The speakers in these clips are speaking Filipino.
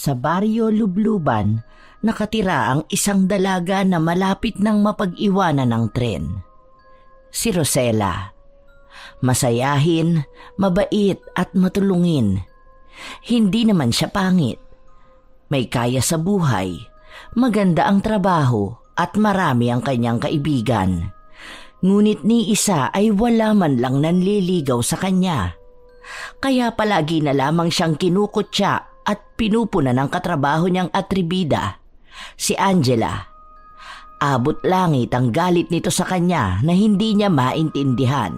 Sa baryo Lubluban, nakatira ang isang dalaga na malapit ng mapag-iwanan ng tren. Si Rosella. Masayahin, mabait at matulungin. Hindi naman siya pangit. May kaya sa buhay, maganda ang trabaho at marami ang kanyang kaibigan. Ngunit ni isa ay wala man lang nanliligaw sa kanya. Kaya palagi na lamang siyang kinukutya at pinupuna ng katrabaho niyang atribida, si Angela. Abot langit ang galit nito sa kanya na hindi niya maintindihan.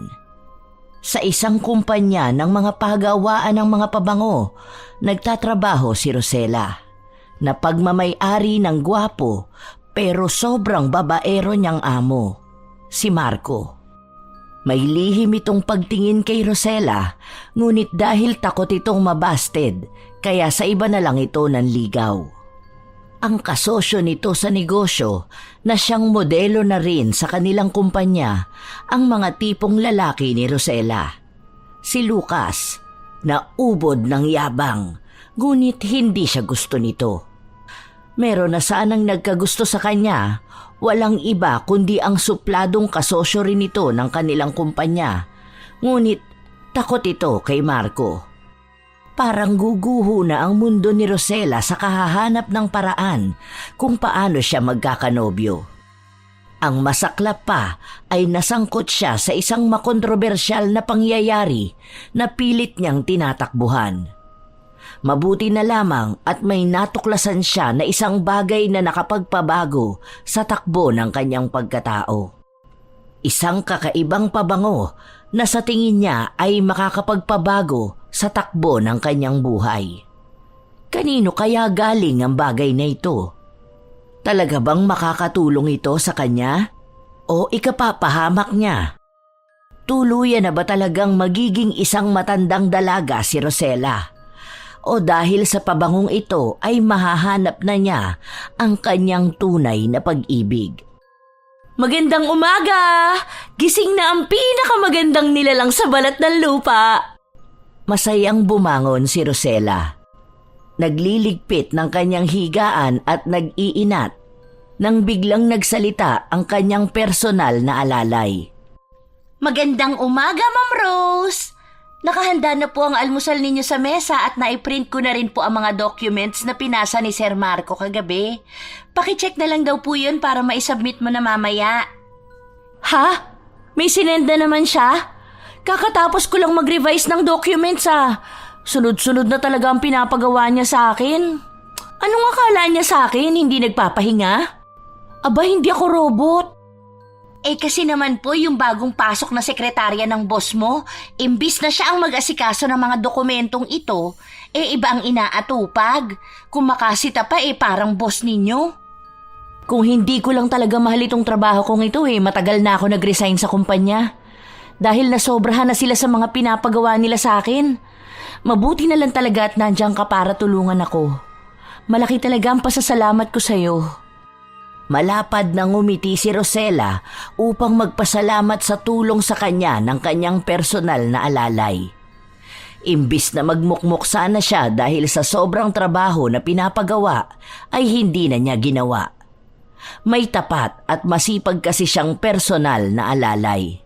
Sa isang kumpanya ng mga pagawaan ng mga pabango, nagtatrabaho si Rosella, na pagmamay-ari ng gwapo pero sobrang babaero niyang amo, si Marco. May lihim itong pagtingin kay Rosella, ngunit dahil takot itong mabasted, kaya sa iba na lang ito nanligaw. Ang kasosyo nito sa negosyo na siyang modelo na rin sa kanilang kumpanya, ang mga tipong lalaki ni Rosella. Si Lucas, na ubod ng yabang, ngunit hindi siya gusto nito. Meron na sanang nagkagusto sa kanya, walang iba kundi ang supladong kasosyo rin ito ng kanilang kumpanya. Ngunit takot ito kay Marco. Parang guguho na ang mundo ni Rosella sa kahahanap ng paraan kung paano siya magkakanobyo. Ang masaklap pa ay nasangkot siya sa isang makontrobersyal na pangyayari na pilit niyang tinatakbuhan. Mabuti na lamang at may natuklasan siya na isang bagay na nakapagpabago sa takbo ng kanyang pagkatao. Isang kakaibang pabango na sa tingin niya ay makakapagpabago sa takbo ng kanyang buhay. Kanino kaya galing ang bagay na ito? Talaga bang makakatulong ito sa kanya? O ikapapahamak niya? Tuluyan na ba talagang magiging isang matandang dalaga si Rosella? O dahil sa pabangong ito ay mahahanap na niya ang kanyang tunay na pag-ibig? Magandang umaga! Gising na ang pinakamagandang nilalang sa balat ng lupa! Masayang bumangon si Rosella. Nagliligpit ng kanyang higaan at nag-iinat nang biglang nagsalita ang kanyang personal na alalay. Magandang umaga, Ma'am Rose! Nakahanda na po ang almusal ninyo sa mesa at naiprint ko na rin po ang mga documents na pinasa ni Sir Marco kagabi. Pakicheck na lang daw po yun para maisubmit mo na mamaya. Ha? May sinend na naman siya? Kakatapos ko lang mag-revise ng documents Sunod-sunod na talaga ang pinapagawa niya sa akin. Anong akala niya sa akin? Hindi nagpapahinga? Aba, hindi ako robot. Kasi naman po yung bagong pasok na sekretarya ng boss mo, imbis na siya ang mag-asikaso ng mga dokumentong ito, iba ang inaatupag. Kung makasita pa parang boss ninyo. Kung hindi ko lang talaga mahal itong trabaho kong ito matagal na ako nag-resign sa kumpanya. Dahil nasobrahan na sila sa mga pinapagawa nila sa akin. Mabuti na lang talaga at nandiyan ka para tulungan ako. Malaki talaga ang pasasalamat ko sa'yo. Malapad na ngumiti si Rosella upang magpasalamat sa tulong sa kanya ng kanyang personal na alalay. Imbis na magmukmuk sana siya dahil sa sobrang trabaho na pinapagawa, ay hindi na niya ginawa. May tapat at masipag kasi siyang personal na alalay.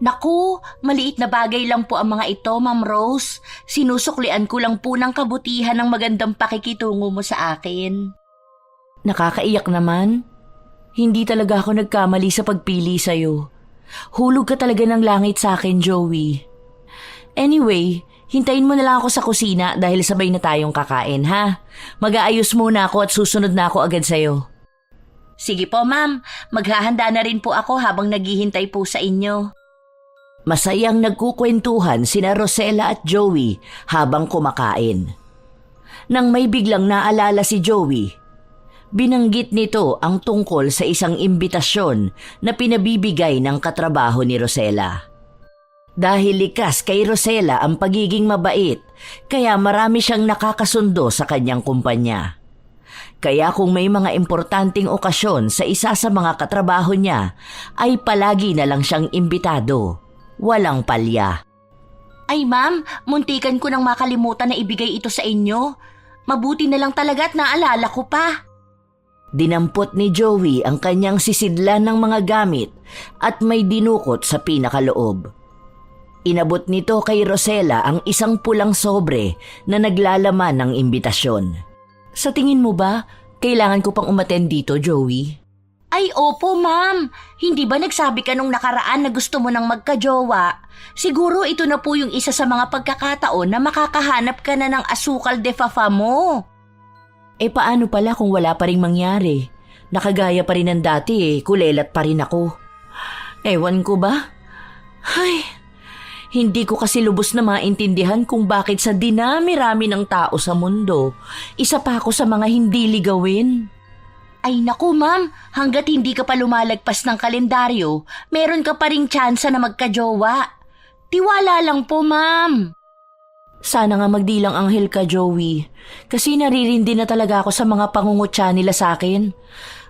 Naku, maliit na bagay lang po ang mga ito, Ma'am Rose. Sinusuklian ko lang po ng kabutihan ng magandang pakikitungo mo sa akin. Nakakaiyak naman. Hindi talaga ako nagkamali sa pagpili sa'yo. Hulog ka talaga ng langit sa akin, Joey. Anyway, hintayin mo na lang ako sa kusina dahil sabay na tayong kakain, ha? Mag-aayos muna ako at susunod na ako agad sa'yo. Sige po, ma'am. Maghahanda na rin po ako habang naghihintay po sa inyo. Masayang nagkukwentuhan sina Rosella at Joey habang kumakain. Nang may biglang naalala si Joey, binanggit nito ang tungkol sa isang imbitasyon na pinabibigay ng katrabaho ni Rosella. Dahil likas kay Rosella ang pagiging mabait, kaya marami siyang nakakasundo sa kanyang kumpanya. Kaya kung may mga importanteng okasyon sa isa sa mga katrabaho niya, ay palagi na lang siyang imbitado. Walang palya. Ay ma'am, muntikan ko nang makalimutan na ibigay ito sa inyo. Mabuti na lang talaga at naalala ko pa. Dinampot ni Joey ang kanyang sisidlan ng mga gamit at may dinukot sa pinakaloob. Inabot nito kay Rosella ang isang pulang sobre na naglalaman ng imbitasyon. Sa tingin mo ba, kailangan ko pang umattend dito, Joey? Ay opo ma'am, hindi ba nagsabi ka nung nakaraan na gusto mo nang magkajowa? Siguro ito na po yung isa sa mga pagkakataon na makakahanap ka na ng asukal de fafa mo. Paano pala kung wala pa ring mangyari? Nakagaya pa rin ng dati kulelat pa rin ako. Ewan ko ba? Ay, hindi ko kasi lubos na maintindihan kung bakit sa dinami-rami ng tao sa mundo, isa pa ako sa mga hindi ligawin. Ay naku ma'am, hanggat hindi ka pa lumalagpas ng kalendaryo, meron ka pa ring tsansa na magkajowa. Tiwala lang po ma'am. Sana nga magdilang anghel ka, Joey. Kasi naririndi na talaga ako sa mga pangungutya nila sa akin.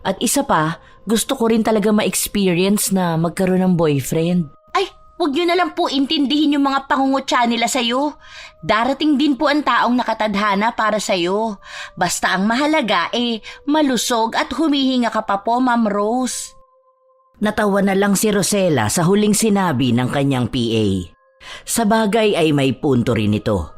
At isa pa, gusto ko rin talaga ma-experience na magkaroon ng boyfriend. Ay, huwag niyo na lang po intindihin yung mga pangungutya nila sa'yo. Darating din po ang taong nakatadhana para sa'yo. Basta ang mahalaga malusog at humihinga ka pa po, Ma'am Rose. Natawa na lang si Rosella sa huling sinabi ng kanyang PA. Sa bagay ay may punto rin ito.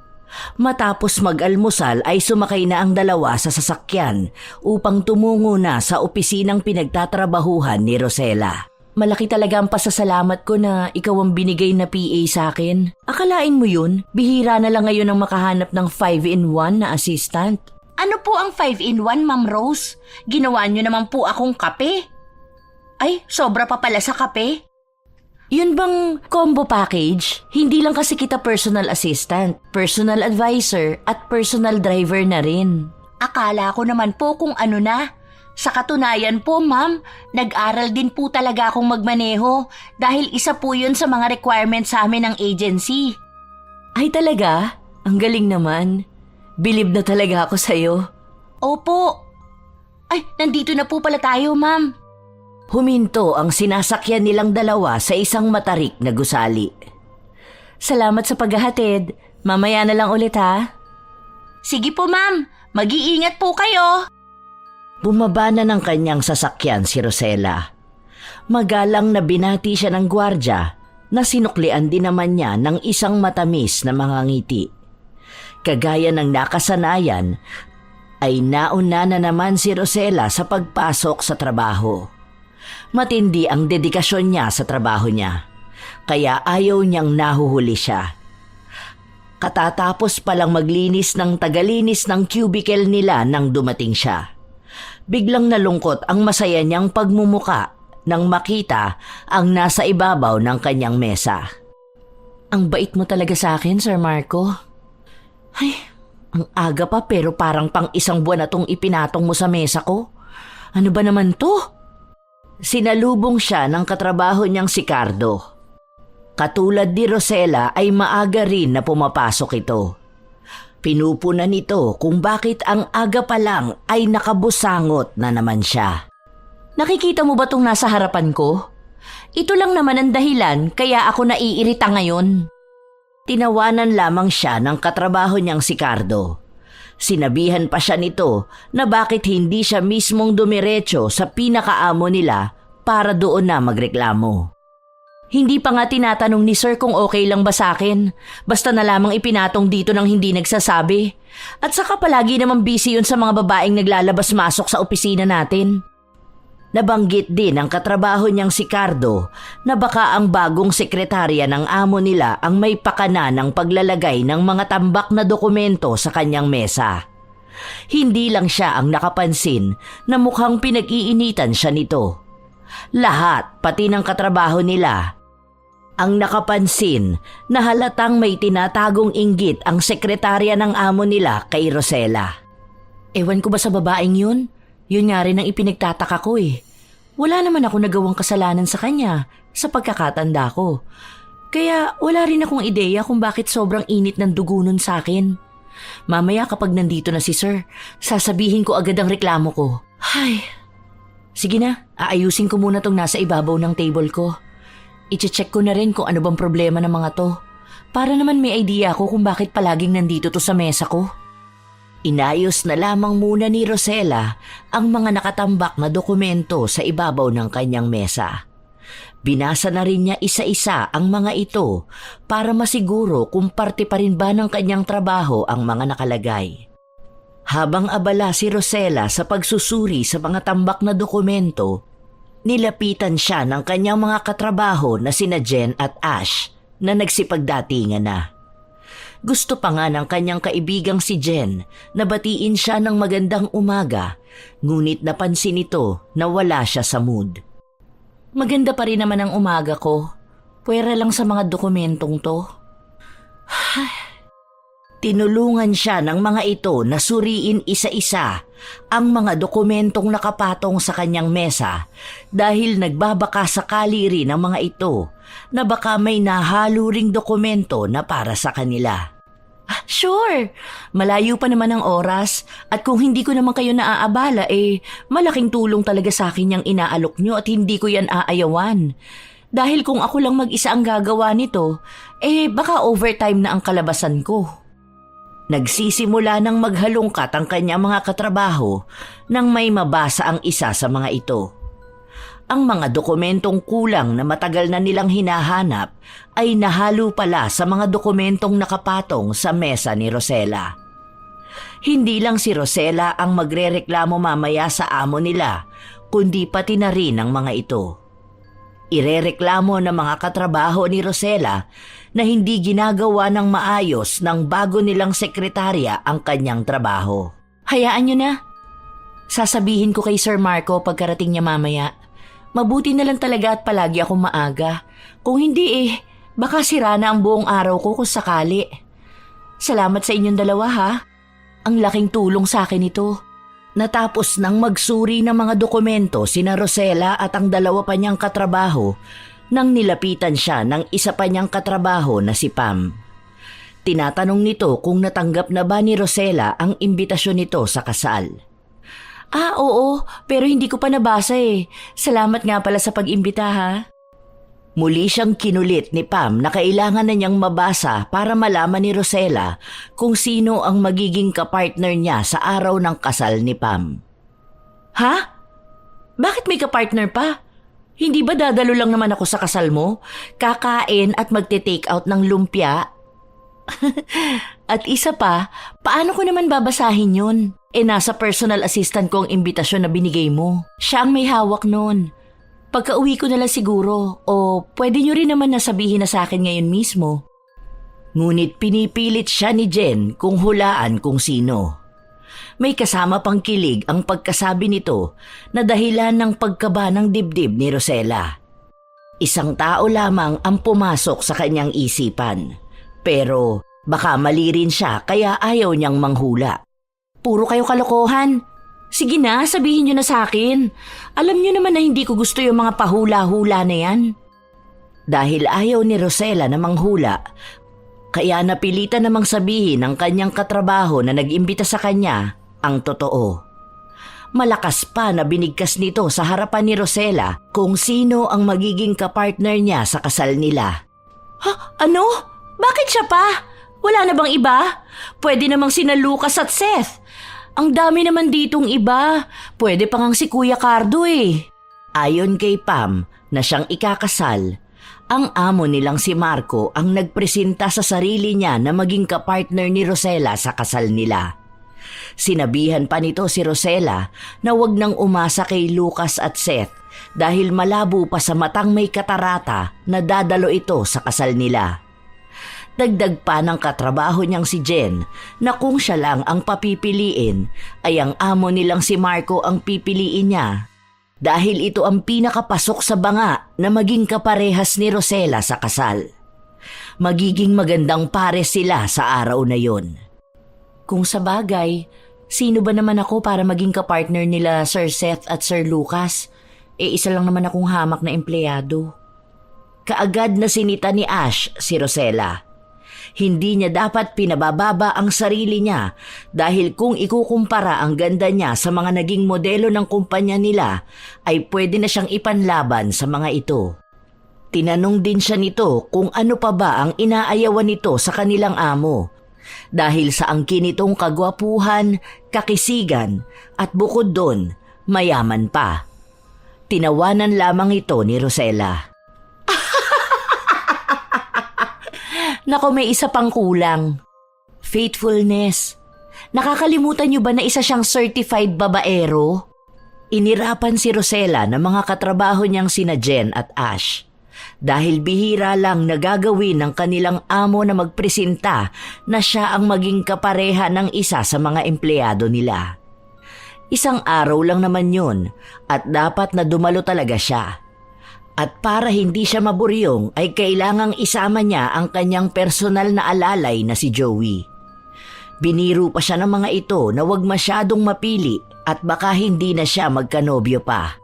Matapos mag-almusal ay sumakay na ang dalawa sa sasakyan upang tumungo na sa opisinang pinagtatrabahuhan ni Rosella. Malaki talaga ang pasasalamat ko na ikaw ang binigay na PA sa akin. Akalain mo yun, bihira na lang ngayon ang makahanap ng 5-in-1 na assistant. Ano po ang 5-in-1, Ma'am Rose? Ginawa niyo naman po akong kape. Ay, sobra pa pala sa kape. Yun bang combo package? Hindi lang kasi kita personal assistant, personal advisor at personal driver na rin. Akala ko naman po kung ano na. Sa katunayan po ma'am, nag-aral din po talaga akong magmaneho dahil isa po yun sa mga requirements sa amin ng agency. Ay talaga? Ang galing naman. Bilib na talaga ako sa'yo. Opo. Ay, nandito na po pala tayo ma'am. Huminto ang sinasakyan nilang dalawa sa isang matarik na gusali. Salamat sa paghahatid. Mamaya na lang ulit ha. Sige po ma'am, mag-iingat po kayo. Bumaba na ng kanyang sasakyan si Rosella. Magalang na binati siya ng gwardya na sinuklian din naman niya ng isang matamis na mga ngiti. Kagaya ng nakasanayan, ay nauna na naman si Rosella sa pagpasok sa trabaho. Matindi ang dedikasyon niya sa trabaho niya, kaya ayaw niyang nahuhuli siya. Katatapos palang maglinis ng tagalinis ng cubicle nila nang dumating siya. Biglang nalungkot ang masaya niyang pagmumuka nang makita ang nasa ibabaw ng kanyang mesa. Ang bait mo talaga sa akin, Sir Marco. Ay, ang aga pa pero parang pang isang buwan na tong ipinatong mo sa mesa ko. Ano ba naman to? Sinalubong siya ng katrabaho niyang si Cardo. Katulad ni Rosella ay maaga rin na pumapasok ito. Pinupunan nito kung bakit ang aga pa lang ay nakabusangot na naman siya. Nakikita mo ba tong nasa harapan ko? Ito lang naman ang dahilan kaya ako naiirita ngayon. Tinawanan lamang siya ng katrabaho niyang si Cardo. Sinabihan pa siya nito na bakit hindi siya mismong dumiretso sa pinakaamo nila para doon na magreklamo. Hindi pa nga tinatanong ni Sir kung okay lang ba sa akin. Basta na lamang ipinatong dito nang hindi nagsasabi. At saka palagi naman busy yun sa mga babaeng naglalabas-masok sa opisina natin. Nabanggit din ang katrabaho niyang si Cardo na baka ang bagong sekretarya ng amo nila ang may pakana ng paglalagay ng mga tambak na dokumento sa kanyang mesa. Hindi lang siya ang nakapansin na mukhang pinag-iinitan siya nito. Lahat, pati ng katrabaho nila, ang nakapansin na halatang may tinatagong inggit ang sekretarya ng amo nila kay Rosella. Ewan ko ba sa babaeng yun? Yun nga rin ang ipinagtataka ko eh. Wala naman ako nagawang kasalanan sa kanya sa pagkakatanda ko. Kaya wala rin akong ideya kung bakit sobrang init ng dugo nun sa akin. Mamaya kapag nandito na si Sir, sasabihin ko agad ang reklamo ko. Ay, sige na, aayusin ko muna tong nasa ibabaw ng table ko. I-check ko na rin kung ano bang problema ng mga to. Para naman may idea ako kung bakit palaging nandito to sa mesa ko. Inayos na lamang muna ni Rosella ang mga nakatambak na dokumento sa ibabaw ng kanyang mesa. Binasa na rin niya isa-isa ang mga ito para masiguro kung parte pa rin ba ng kanyang trabaho ang mga nakalagay. Habang abala si Rosella sa pagsusuri sa mga tambak na dokumento, nilapitan siya ng kanyang mga katrabaho na sina Jen at Ash na nagsipagdatingan na. Gusto pa nga ng kanyang kaibigang si Jen na batiin siya ng magandang umaga, ngunit napansin nito na wala siya sa mood. Maganda pa rin naman ang umaga ko, puwera lang sa mga dokumentong to. Tinulungan siya ng mga ito na suriin isa-isa ang mga dokumentong nakapatong sa kanyang mesa dahil nagbabaka sakali rin ang mga ito na baka may nahalo ring dokumento na para sa kanila. Sure, malayo pa naman ang oras at kung hindi ko naman kayo naaabala malaking tulong talaga sa akin yung inaalok nyo at hindi ko yan aayawan. Dahil kung ako lang mag-isa ang gagawa nito, baka overtime na ang kalabasan ko. Nagsisimula ng maghalongkat ang kanyang mga katrabaho nang may mabasa ang isa sa mga ito. Ang mga dokumentong kulang na matagal na nilang hinahanap ay nahalo pala sa mga dokumentong nakapatong sa mesa ni Rosella. Hindi lang si Rosella ang magrereklamo mamaya sa amo nila, kundi pati na rin ang mga ito. Irereklamo ng mga katrabaho ni Rosella na hindi ginagawa ng maayos ng bago nilang sekretarya ang kanyang trabaho. Hayaan nyo na. Sasabihin ko kay Sir Marco pagkarating niya mamaya. Mabuti na lang talaga at palagi akong maaga. Kung hindi baka sira na ang buong araw ko kung sakali. Salamat sa inyong dalawa ha. Ang laking tulong sa akin ito. Natapos nang magsuri ng mga dokumento sina Rosella at ang dalawa pa niyang katrabaho nang nilapitan siya ng isa pa niyang katrabaho na si Pam. Tinatanong nito kung natanggap na ba ni Rosella ang imbitasyon nito sa kasal. Oo, pero hindi ko pa nabasa Salamat nga pala sa pag-imbita ha. Muli siyang kinulit ni Pam na kailangan na niyang mabasa para malaman ni Rosella kung sino ang magiging kapartner niya sa araw ng kasal ni Pam. Ha? Bakit may kapartner pa? Hindi ba dadalo lang naman ako sa kasal mo? Kakain at magte-take out ng lumpia? At isa pa, paano ko naman babasahin yun? Nasa personal assistant ko ang imbitasyon na binigay mo. Siya ang may hawak nun. Pagka-uwi ko na lang siguro o pwede nyo rin naman nasabihin na sa akin ngayon mismo. Ngunit pinipilit siya ni Jen kung hulaan kung sino. May kasama pang kilig ang pagkasabi nito na dahilan ng pagkaba ng dibdib ni Rosella. Isang tao lamang ang pumasok sa kanyang isipan. Pero baka mali rin siya kaya ayaw niyang manghula. Puro kayo kalokohan. Sige na, sabihin niyo na sa akin. Alam niyo naman na hindi ko gusto yung mga pahula-hula na yan. Dahil ayaw ni Rosella na manghula, kaya napilitan namang sabihin ng kanyang katrabaho na nag-imbita sa kanya ang totoo. Malakas pa na binigkas nito sa harapan ni Rosella kung sino ang magiging kapartner niya sa kasal nila. Ha? Ano? Bakit siya pa? Wala na bang iba? Pwede namang sina Lucas at Seth. Ang dami naman ditong iba. Pwede pa ngang si Kuya Cardo Ayon kay Pam na siyang ikakasal, ang amo nilang si Marco ang nagpresenta sa sarili niya na maging kapartner ni Rosella sa kasal nila. Sinabihan pa nito si Rosella na wag nang umasa kay Lucas at Seth dahil malabo pa sa matang may katarata na dadalo ito sa kasal nila. Dagdag pa ng katrabaho niyang si Jen na kung siya lang ang papipiliin ay ang amo nilang si Marco ang pipiliin niya dahil ito ang pinakapasok sa banga na maging kaparehas ni Rosella sa kasal. Magiging magandang pares sila sa araw na yon. Kung sa bagay, sino ba naman ako para maging kapartner nila Sir Seth at Sir Lucas? Isa lang naman akong hamak na empleyado. Kaagad na sinita ni Ash si Rosella. Hindi niya dapat pinabababa ang sarili niya dahil kung ikukumpara ang ganda niya sa mga naging modelo ng kumpanya nila ay pwede na siyang ipanlaban sa mga ito. Tinanong din siya nito kung ano pa ba ang inaayawan nito sa kanilang amo. dahil sa angkin nitong kagwapuhan, kakisigan at bukod doon, mayaman pa. Tinawanan lamang ito ni Rosella. Nako, may isa pang kulang. Faithfulness. Nakakalimutan niyo ba na isa siyang certified babaero? Inirapan si Rosella ng mga katrabaho niyang sina Jen at Ash. Dahil bihira lang nagagawin ng kanilang amo na magpresenta na siya ang maging kapareha ng isa sa mga empleyado nila. Isang araw lang naman yun at dapat na dumalo talaga siya. At para hindi siya maburyong ay kailangang isama niya ang kanyang personal na alalay na si Joey. Biniro pa siya ng mga ito na huwag masyadong mapili at baka hindi na siya magkanobyo pa.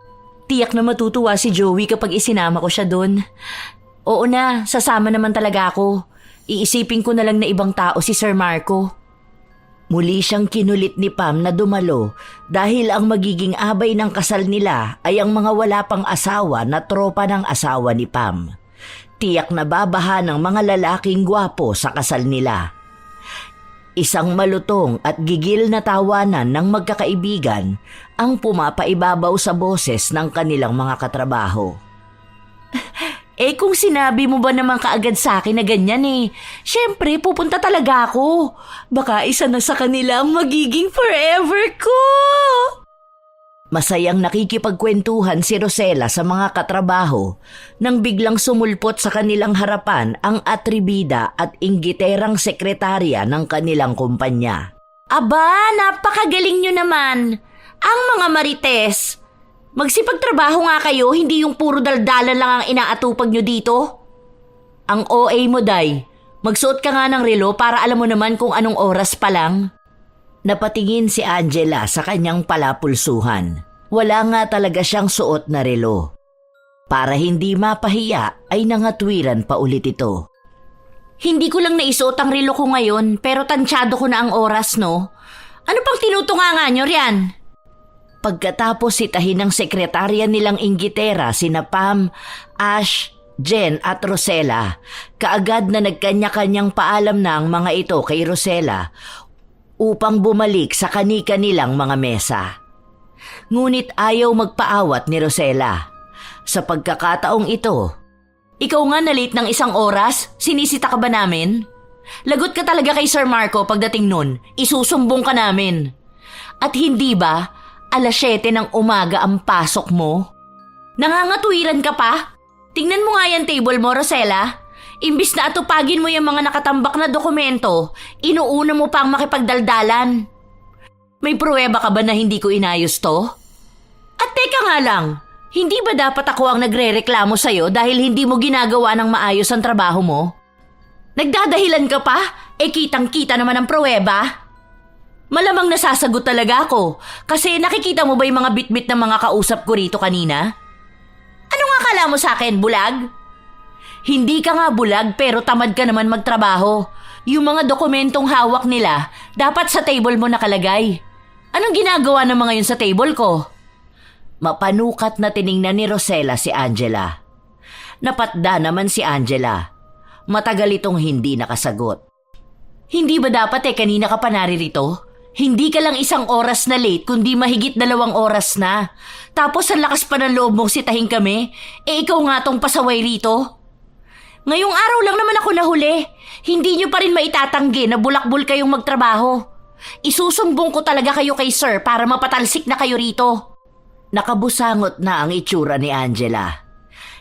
Tiyak na matutuwa si Joey kapag isinama ko siya doon. Oo na, sasama naman talaga ako. Iisipin ko na lang na ibang tao si Sir Marco. Muli siyang kinulit ni Pam na dumalo dahil ang magiging abay ng kasal nila ay ang mga wala pang asawa na tropa ng asawa ni Pam. Tiyak na babaha ng mga lalaking gwapo sa kasal nila. Isang malutong at gigil na tawanan ng magkakaibigan ang pumapaibabaw sa boses ng kanilang mga katrabaho. Kung sinabi mo ba naman kaagad sa akin na ganyan syempre pupunta talaga ako. Baka isa na sa kanila ang magiging forever ko. Masayang nakikipagkwentuhan si Rosella sa mga katrabaho nang biglang sumulpot sa kanilang harapan ang atribida at inggiterang sekretarya ng kanilang kumpanya. Aba, napakagaling nyo naman. Ang mga marites. Magsipagtrabaho nga kayo, hindi yung puro daldalan lang ang inaatupag nyo dito. Ang OA mo, Day. Magsuot ka nga ng relo para alam mo naman kung anong oras pa lang. Napatingin si Angela sa kanyang palapulsuhan. Wala nga talaga siyang suot na relo. Para hindi mapahiya ay nangatwiran pa ulit ito. Hindi ko lang naisuot ang relo ko ngayon pero tansyado ko na ang oras, no? Ano pang tinutunganga nyo riyan? Pagkatapos sitahin ng sekretarya nilang inggitera sina Pam, Ash, Jen at Rosella, kaagad na nagkanya-kanyang paalam na ang mga ito kay Rosella upang bumalik sa kani-kanilang mga mesa. Ngunit ayaw magpaawat ni Rosella. Sa pagkakataong ito, ikaw nga na late ng isang oras, sinisita ka ba namin? Lagot ka talaga kay Sir Marco pagdating nun, isusumbong ka namin. At hindi ba, 7:00 ng umaga ang pasok mo? Nangangatwiran ka pa? Tingnan mo nga yan table mo, Rosella. Imbis na atupagin mo yung mga nakatambak na dokumento, inuuna mo pang makipagdaldalan. May pruweba ka ba na hindi ko inayos to? At teka nga lang, hindi ba dapat ako ang nagre-reklamo sa'yo dahil hindi mo ginagawa ng maayos ang trabaho mo? Nagdadahilan ka pa? Kitang-kita naman ang pruweba. Malamang nasasagot talaga ako kasi nakikita mo ba yung mga bitbit ng mga kausap ko rito kanina? Ano nga akala mo sa akin, bulag? Hindi ka nga bulag pero tamad ka naman magtrabaho. Yung mga dokumentong hawak nila, dapat sa table mo nakalagay. Anong ginagawa ng mga yun sa table ko? Mapanukat na tiningnan ni Rosella si Angela. Napatda naman si Angela. Matagal itong hindi nakasagot. Hindi ba dapat kanina ka pa naririto? Hindi ka lang 1 oras na late kundi mahigit 2 oras na. Tapos ang lakas pa ng loob mong sitahin kami. Ikaw nga tong pasaway rito. Ngayong araw lang naman ako nahuli. Hindi nyo pa rin maitatanggi na bulakbol kayong magtrabaho. Isusumbong ko talaga kayo kay Sir para mapatalsik na kayo rito. Nakabusangot na ang itsura ni Angela.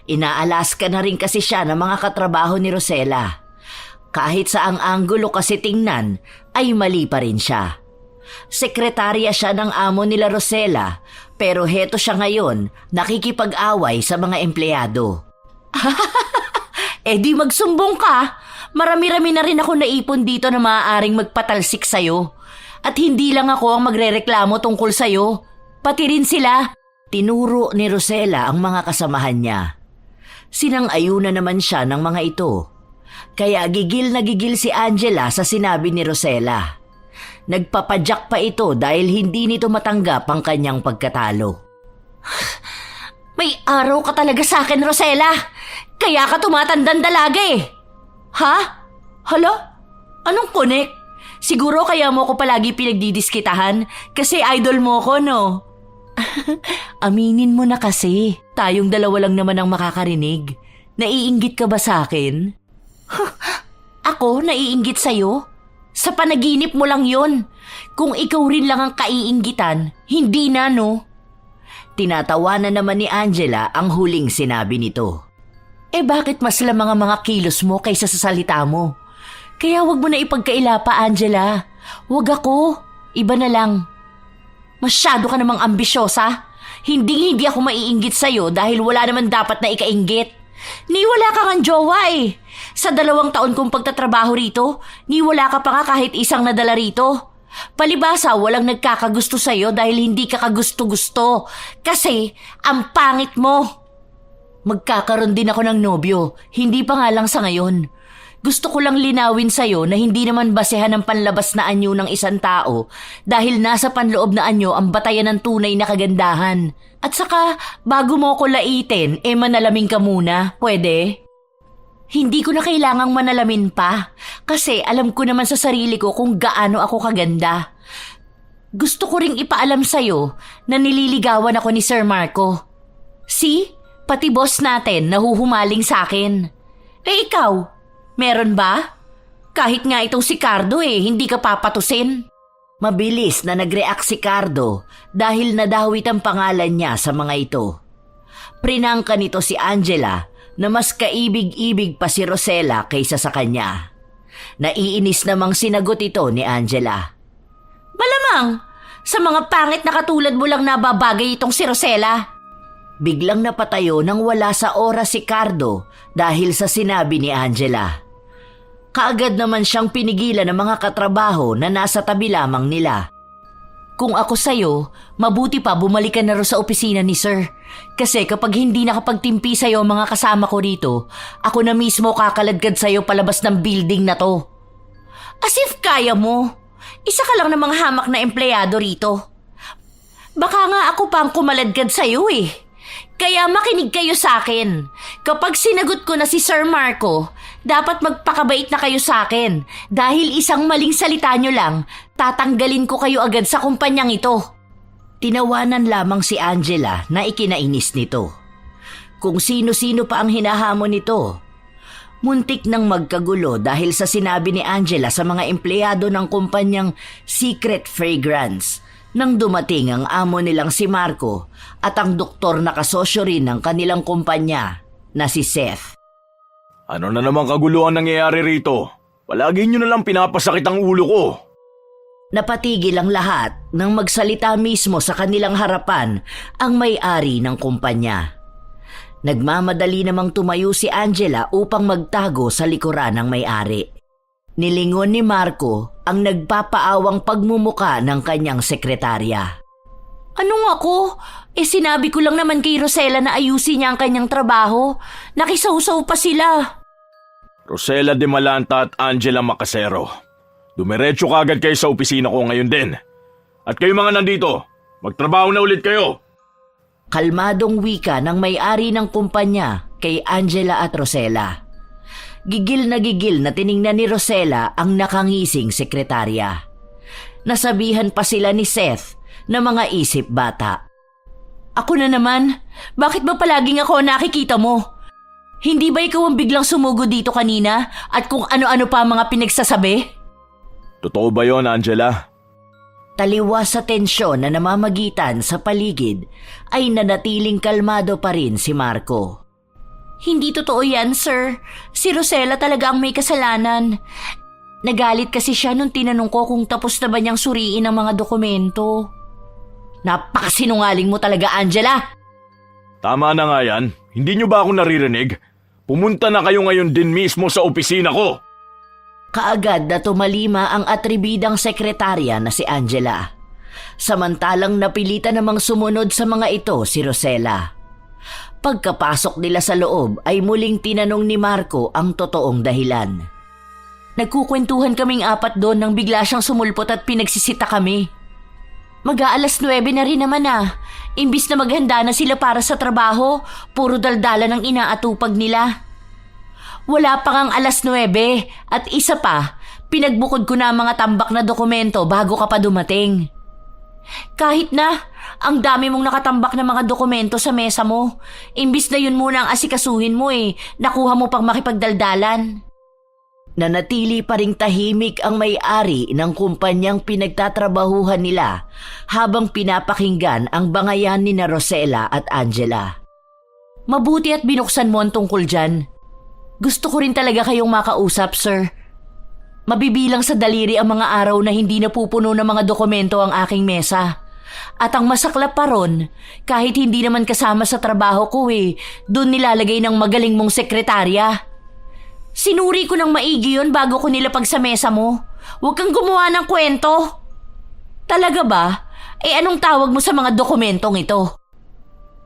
Inaalaska na rin kasi siya ng mga katrabaho ni Rosella. Kahit sa ang anggulo kasi tingnan, ay mali pa rin siya. Sekretarya siya ng amo nila Rosella, pero heto siya ngayon, nakikipag-away sa mga empleyado. Di magsumbong ka. Marami-rami na rin ako naipon dito na maaaring magpatalsik sa'yo. At hindi lang ako ang magrereklamo tungkol sa'yo. Pati rin sila. Tinuro ni Rosella ang mga kasamahan niya. Sinang-ayuna naman siya ng mga ito. Kaya gigil na gigil si Angela sa sinabi ni Rosella. Nagpapadyak pa ito dahil hindi nito matanggap ang kanyang pagkatalo. May araw ka talaga sa akin, Rosella. Kaya ka tumatandang dalaga Ha? Hala? Anong connect? Siguro kaya mo ko palagi pinagdidiskitahan kasi idol mo ko, no? Aminin mo na kasi. Tayong dalawa lang naman ang makakarinig. Naiinggit ka ba sa akin? Ako? Naiinggit sa'yo? Sa panaginip mo lang yon. Kung ikaw rin lang ang kaiinggitan, hindi na, no? Tinatawanan naman ni Angela ang huling sinabi nito. Bakit mas lamang ang mga kilos mo kaysa sa salita mo? Kaya wag mo na ipagkaila pa, Angela. Wag ako. Iba na lang. Masyado ka namang ambisyosa. Hindi ako maiinggit sa'yo dahil wala naman dapat na ikainggit. Ni wala ka ngang jowa eh. Sa 2 taon kong pagtatrabaho rito, ni wala ka pa nga kahit isang nadala rito. Palibasa, walang nagkakagusto sa'yo dahil hindi ka kagusto-gusto. Kasi, ang pangit mo. Magkakaroon din ako ng nobyo, hindi pa nga lang sa ngayon. Gusto ko lang linawin sa'yo na hindi naman basehan ng panlabas na anyo ng isang tao dahil nasa panloob na anyo ang batayan ng tunay na kagandahan. At saka, bago mo ko laitin, manalamin ka muna, pwede? Hindi ko na kailangang manalamin pa kasi alam ko naman sa sarili ko kung gaano ako kaganda. Gusto ko ring ipaalam sa'yo na nililigawan ako ni Sir Marco. See? Pati boss natin nahuhumaling sa akin. Ikaw? Meron ba? Kahit nga itong si Cardo hindi ka papatusin. Mabilis na nag-react si Cardo dahil nadawit ang pangalan niya sa mga ito. Prinangka nito si Angela na mas kaibig-ibig pa si Rosella kaysa sa kanya. Naiinis namang sinagot ito ni Angela. Malamang, sa mga pangit na katulad mo lang nababagay itong si Rosella. Biglang napatayo nang wala sa oras si Cardo dahil sa sinabi ni Angela. Kaagad naman siyang pinigilan ng mga katrabaho na nasa tabi lamang nila. Kung ako sa'yo, mabuti pa bumalik ka na rin sa opisina ni Sir. Kasi kapag hindi nakapagtimpi sa'yo ang mga kasama ko rito, ako na mismo kakaladkad sa'yo palabas ng building na to. As if kaya mo. Isa ka lang namang hamak na empleyado rito. Baka nga ako pa ang kumaladkad sa'yo Kaya makinig kayo sa akin. Kapag sinagot ko na si Sir Marco, dapat magpakabait na kayo sa akin. Dahil isang maling salita nyo lang, tatanggalin ko kayo agad sa kumpanyang ito. Tinawanan lamang si Angela na ikinainis nito. Kung sino-sino pa ang hinahamon nito. Muntik nang magkagulo dahil sa sinabi ni Angela sa mga empleyado ng kumpanyang Secret Fragrance nang dumating ang amo nilang si Marco at ang doktor na kasosyo rin ng kanilang kumpanya na si Seth. Ano na naman kaguluhan nangyayari rito? Palagi nyo na lang pinapasakit ang ulo ko. Napatigil ang lahat nang magsalita mismo sa kanilang harapan ang may-ari ng kumpanya. Nagmamadali namang tumayo si Angela upang magtago sa likuran ng may-ari. Nilingon ni Marco ang nagpapaawang pagmumuka ng kanyang sekretarya. Anong ako? Sinabi ko lang naman kay Rosella na ayusin niya ang kanyang trabaho. Nakisawsaw pa sila. Rosella de Malanta at Angela Macasero. Dumiretso ka agad kayo sa opisina ko ngayon din. At kayo mga nandito, magtrabaho na ulit kayo. Kalmadong wika ng may-ari ng kumpanya kay Angela at Rosella. Gigil na tiningnan ni Rosella ang nakangising sekretarya. Nasabihan pa sila ni Seth na mga isip bata. Ako na naman, bakit ba palaging ako nakikita mo? Hindi ba ikaw ang biglang sumugod dito kanina at kung ano-ano pa ang mga pinagsasabi? Totoo ba yon, Angela? Taliwas sa tensyon na namamagitan sa paligid ay nanatiling kalmado pa rin si Marco. Hindi totoo yan, sir. Si Rosella talaga ang may kasalanan. Nagalit kasi siya nung tinanong ko kung tapos na ba niyang suriin ang mga dokumento. Napakasinungaling mo talaga, Angela! Tama na nga yan. Hindi nyo ba ako naririnig? Pumunta na kayo ngayon din mismo sa opisina ko. Kaagad na tumalima ang atribidang sekretarya na si Angela. Samantalang napilitan namang sumunod sa mga ito si Rosella. Pagkapasok nila sa loob ay muling tinanong ni Marco ang totoong dahilan. Nagkukwentuhan kaming 4 doon nang bigla siyang sumulpot at pinagsisita kami. Mag-aalas 9 na rin naman Imbis na maghanda na sila para sa trabaho, puro daldala ng inaatupag nila. Wala pa ngang alas 9 at isa pa, Pinagbukod ko na ang mga tambak na dokumento bago ka pa dumating. Kahit na, ang dami mong nakatambak na mga dokumento sa mesa mo. Imbis na yun muna ang asikasuhin mo nakuha mo pang makipagdaldalan. Nanatili pa ring tahimik ang may-ari ng kumpanyang pinagtatrabahuhan nila habang pinapakinggan ang bangayan ni na Rosella at Angela. Mabuti at binuksan mo ang tungkol dyan. Gusto ko rin talaga kayong makausap, sir. Mabibilang sa daliri ang mga araw na hindi napupuno ng mga dokumento ang aking mesa. At ang masaklap pa ron, kahit hindi naman kasama sa trabaho ko doon nilalagay ng magaling mong sekretarya. Sinuri ko ng maigi yun bago ko nilapag sa mesa mo. Huwag kang gumawa ng kwento. Talaga ba? Anong tawag mo sa mga dokumentong ito?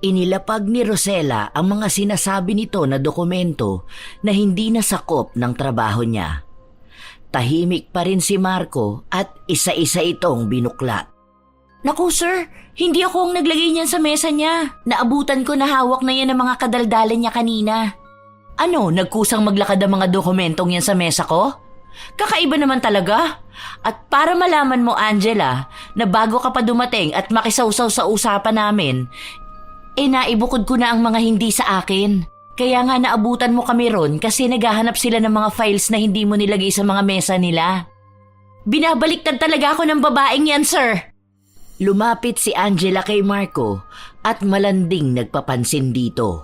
Inilapag ni Rosella ang mga sinasabi nito na dokumento na hindi nasakop ng trabaho niya. Tahimik pa rin si Marco at isa-isa itong binuklat. Naku sir, hindi ako ang naglagay niyan sa mesa niya. Naabutan ko na hawak na yan ang mga kadaldalan niya kanina. Ano, nagkusang maglakad ang mga dokumentong yan sa mesa ko? Kakaiba naman talaga. At para malaman mo, Angela, na bago ka pa dumating at makisawsaw sa usapan namin, naibukod ko na ang mga hindi sa akin. Kaya nga naabutan mo kami ron kasi naghahanap sila ng mga files na hindi mo nilagay sa mga mesa nila. Binabaliktad talaga ako ng babaeng yan, sir. Lumapit si Angela kay Marco at malanding nagpapansin dito.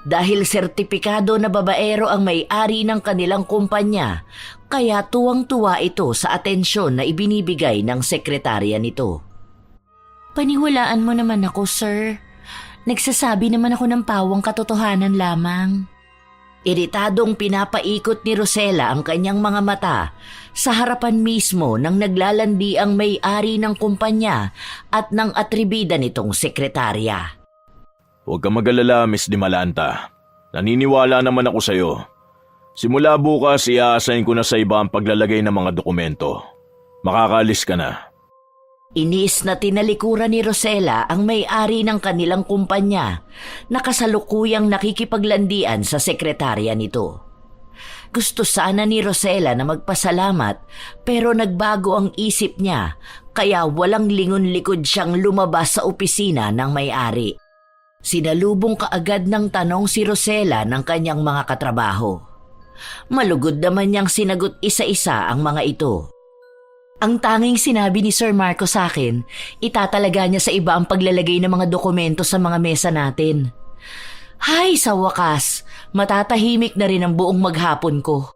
Dahil sertipikado na babaero ang may-ari ng kanilang kumpanya, kaya tuwang-tuwa ito sa atensyon na ibinibigay ng sekretarya nito. Paniwalaan mo naman ako, sir. Nagsasabi naman ako ng pawang katotohanan lamang. Iritadong pinapaikot ni Rosella ang kanyang mga mata sa harapan mismo ng naglalandi ang may-ari ng kumpanya at ng atribida nitong sekretarya. Huwag kang mag-alala, Miss Dimalanta. Naniniwala naman ako sa'yo. Simula bukas, i-assign ko na sa iba ang paglalagay ng mga dokumento. Makakalis ka na. Inis na tinalikuran ni Rosella ang may-ari ng kanilang kumpanya na kasalukuyang nakikipaglandian sa sekretarya nito. Gusto sana ni Rosella na magpasalamat pero nagbago ang isip niya kaya walang lingon-likod siyang lumabas sa opisina ng may-ari. Sinalubong kaagad ng tanong si Rosella ng kanyang mga katrabaho. Malugod naman niyang sinagot isa-isa ang mga ito. Ang tanging sinabi ni Sir Marco sa akin, itatalaga niya sa iba ang paglalagay ng mga dokumento sa mga mesa natin. Hay, sa wakas, matatahimik na rin ang buong maghapon ko.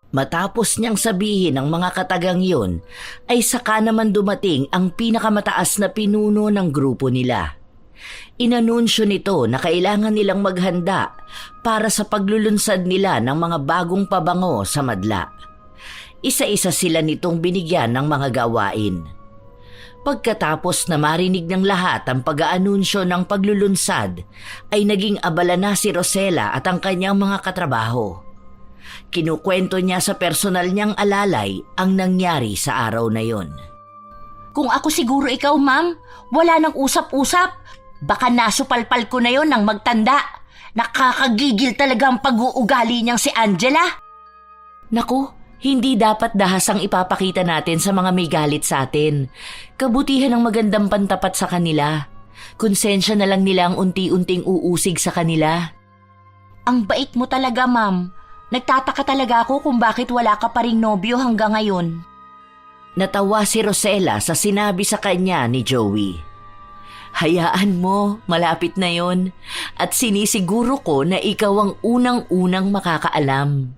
Matapos niyang sabihin ang mga katagang yun, ay saka naman dumating ang pinakamataas na pinuno ng grupo nila. Inanunsyo nito na kailangan nilang maghanda para sa paglulunsad nila ng mga bagong pabango sa madla. Isa-isa sila nitong binigyan ng mga gawain. Pagkatapos na marinig ng lahat ang pag-aanunsyo ng paglulunsad, ay naging abala na si Rosella at ang kanyang mga katrabaho. Kinukwento niya sa personal niyang alalay ang nangyari sa araw na yon. Kung ako siguro ikaw, ma'am, wala nang usap-usap. Baka nasupalpal ko na yon ng magtanda. Nakakagigil talaga ang pag-uugali niyang si Angela. Naku, hindi dapat dahas ang ipapakita natin sa mga may galit sa atin. Kabutihan ang magandang pantapat sa kanila. Konsensya na lang nila ang unti-unting uusig sa kanila. Ang bait mo talaga, ma'am. Nagtataka talaga ako kung bakit wala ka pa ring nobyo hanggang ngayon. Natawa si Rosella sa sinabi sa kanya ni Joey. Hayaan mo, malapit na yon. At sinisiguro ko na ikaw ang unang-unang makakaalam.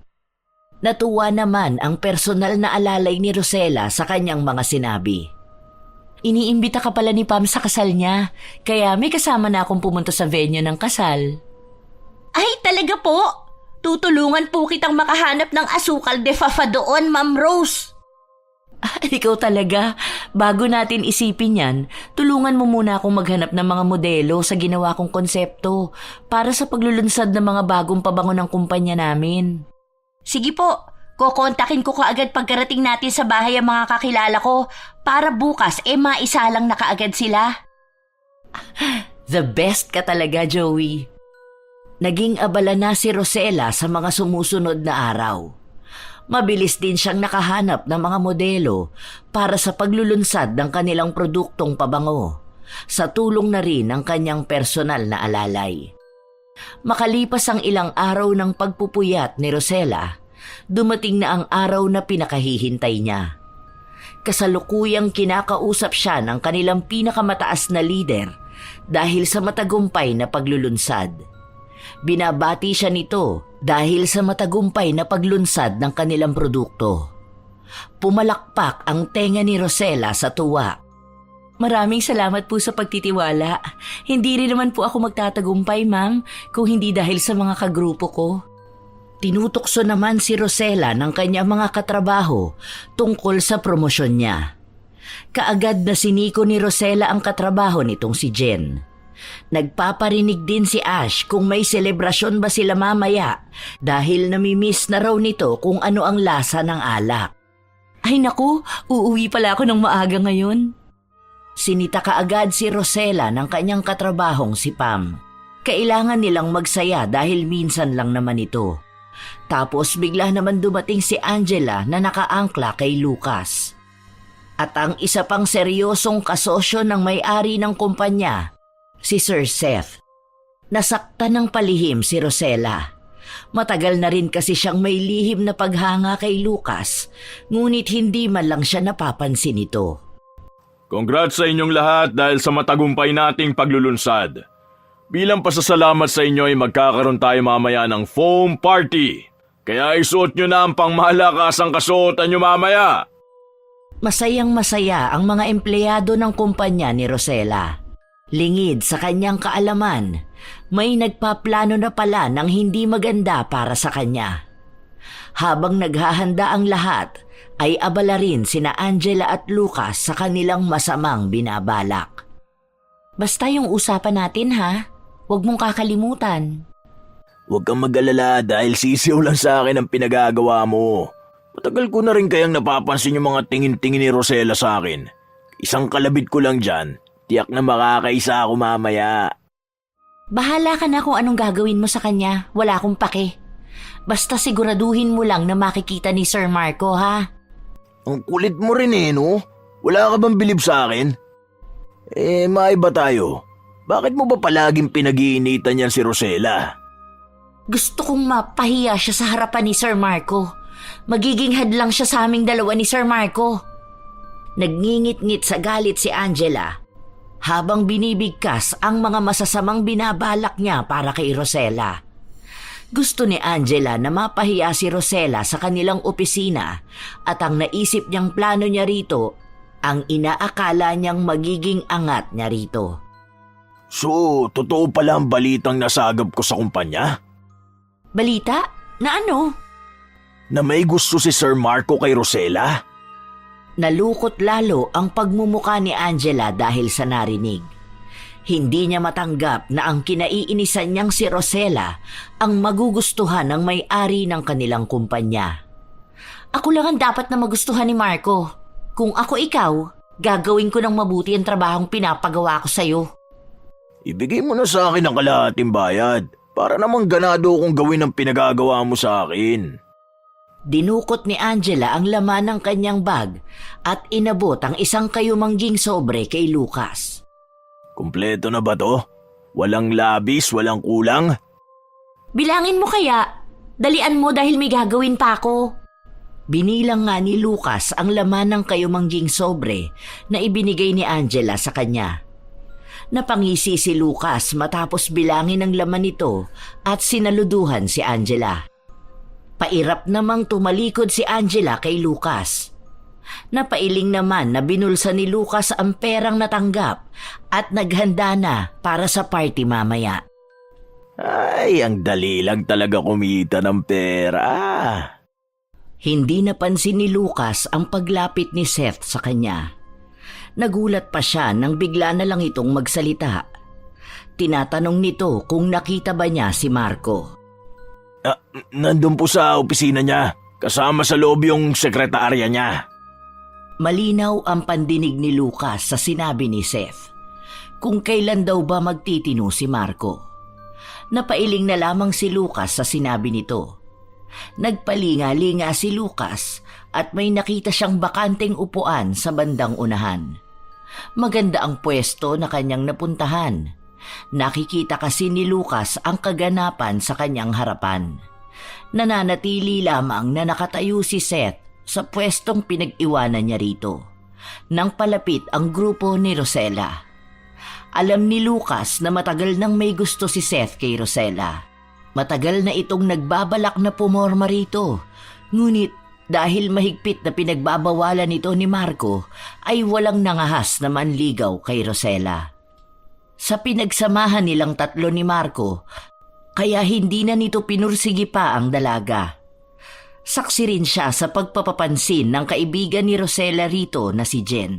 Natuwa naman ang personal na alalay ni Rosella sa kanyang mga sinabi. Iniimbita ka pala ni Pam sa kasal niya, kaya may kasama na akong pumunta sa venue ng kasal. Ay, talaga po? Tutulungan po kitang makahanap ng asukal de fafa doon, Ma'am Rose. Ikaw talaga. Bago natin isipin yan, tulungan mo muna akong maghanap ng mga modelo sa ginawa kong konsepto para sa paglulunsad ng mga bagong pabango ng kumpanya namin. Sige po, kukontakin ko kaagad pagkarating natin sa bahay ang mga kakilala ko para bukas maisalang na kaagad sila. The best ka talaga, Joey. Naging abala na si Rosella sa mga sumusunod na araw. Mabilis din siyang nakahanap ng mga modelo para sa paglulunsad ng kanilang produktong pabango, sa tulong na rin ng kanyang personal na alalay. Makalipas ang ilang araw ng pagpupuyat ni Rosella, dumating na ang araw na pinakahihintay niya. Kasalukuyang kinakausap siya ng kanilang pinakamataas na lider dahil sa matagumpay na paglulunsad. Binabati siya nito dahil sa matagumpay na paglunsad ng kanilang produkto. Pumalakpak ang tenga ni Rosella sa tuwa. Maraming salamat po sa pagtitiwala. Hindi rin naman po ako magtatagumpay, ma'am, kung hindi dahil sa mga kagrupo ko. Tinutokso naman si Rosella ng kanyang mga katrabaho tungkol sa promosyon niya. Kaagad na siniko ni Rosella ang katrabaho nitong si Jen. Nagpaparinig din si Ash kung may selebrasyon ba sila mamaya dahil namimiss na raw nito kung ano ang lasa ng alak. Ay naku, uuwi pala ako ng maaga ngayon. Sinita kaagad si Rosella ng kanyang katrabahong si Pam. Kailangan nilang magsaya dahil minsan lang naman ito. Tapos bigla naman dumating si Angela na nakaangkla kay Lucas. At ang isa pang seryosong kasosyo ng may-ari ng kumpanya, si Sir Seth. Nasaktan ng palihim si Rosella. Matagal na rin kasi siyang may lihim na paghanga kay Lucas, ngunit hindi man lang siya napapansin nito. Congrats sa inyong lahat dahil sa matagumpay nating paglulunsad. Bilang pasasalamat sa inyo ay magkakaroon tayo mamaya ng foam party. Kaya isuot nyo na ang pangmalakasang kasuotan nyo mamaya. Masayang masaya ang mga empleyado ng kumpanya ni Rosella. Lingid sa kanyang kaalaman, may nagpaplano na pala ng hindi maganda para sa kanya. Habang naghahanda ang lahat, ay abala rin sina Angela at Lucas sa kanilang masamang binabalak. Basta yung usapan natin ha, huwag mong kakalimutan. Huwag kang mag-alala dahil sisiw lang sa akin ang pinagagawa mo. Matagal ko na rin kayang napapansin yung mga tingin-tingin ni Rosella sa akin. Isang kalabit ko lang dyan. Tiyak na makakaisa ako mamaya. Bahala ka na kung anong gagawin mo sa kanya. Wala akong pake. Basta siguraduhin mo lang na makikita ni Sir Marco, ha? Ang kulit mo rin no? Wala ka bang bilib sa akin? Maiba tayo. Bakit mo ba palaging pinag-iinitan yan si Rosella? Gusto kong mapahiya siya sa harapan ni Sir Marco. Magiging hadlang siya sa aming dalawa ni Sir Marco. Nagngingit-ngit sa galit si Angela habang binibigkas ang mga masasamang binabalak niya para kay Rosella. Gusto ni Angela na mapahiya si Rosella sa kanilang opisina at ang naisip niyang plano niya rito ang inaakala niyang magiging angat niya rito. So, totoo pala ang balitang nasagap ko sa kumpanya? Balita? Na ano? Na may gusto si Sir Marco kay Rosella? Nalukot lalo ang pagmumuka ni Angela dahil sa narinig. Hindi niya matanggap na ang kinaiinisan niyang si Rosella ang magugustuhan ng may-ari ng kanilang kumpanya. Ako lang ang dapat na magustuhan ni Marco. Kung ako ikaw, gagawin ko ng mabuti ang trabahong pinapagawa ko sa'yo. Ibigay mo na sa akin ang kalahating bayad para namang ganado akong gawin ang pinagagawa mo sa akin. Dinukot ni Angela ang laman ng kanyang bag at inabot ang isang kayumangging sobre kay Lucas. Kumpleto na ba to? Walang labis, walang kulang? Bilangin mo kaya. Dalian mo dahil may gagawin pa ako. Binilang nga ni Lucas ang laman ng kayumangging sobre na ibinigay ni Angela sa kanya. Napangisi si Lucas matapos bilangin ang laman nito at sinaluduhan si Angela. Pairap namang tumalikod si Angela kay Lucas. Napailing naman na binulsa ni Lucas ang perang natanggap at naghanda na para sa party mamaya. Ay, ang dali lang talaga kumita ng pera. Hindi napansin ni Lucas ang paglapit ni Seth sa kanya. Nagulat pa siya nang bigla na lang itong magsalita. Tinatanong nito kung nakita ba niya si Marco. Nandun po sa opisina niya, kasama sa loob yung sekretarya niya. Malinaw ang pandinig ni Lucas sa sinabi ni Seth. Kung kailan daw ba magtitino si Marco. Napailing na lamang si Lucas sa sinabi nito. Nagpalinga-linga si Lucas at may nakita siyang bakanteng upuan sa bandang unahan. Maganda ang pwesto na kanyang napuntahan. Nakikita kasi ni Lucas ang kaganapan sa kanyang harapan. Nananatili lamang na nakatayo si Seth sa pwestong pinag-iwanan niya rito nang palapit ang grupo ni Rosella. Alam ni Lucas na matagal nang may gusto si Seth kay Rosella. Matagal na itong nagbabalak na pumorma rito. Ngunit dahil mahigpit na pinagbabawalan nito ni Marco, ay walang nangahas na manligaw kay Rosella. Sa pinagsamahan nilang tatlo ni Marco, kaya hindi na nito pinursigi pa ang dalaga. Saksi rin siya sa pagpapapansin ng kaibigan ni Rosella rito na si Jen.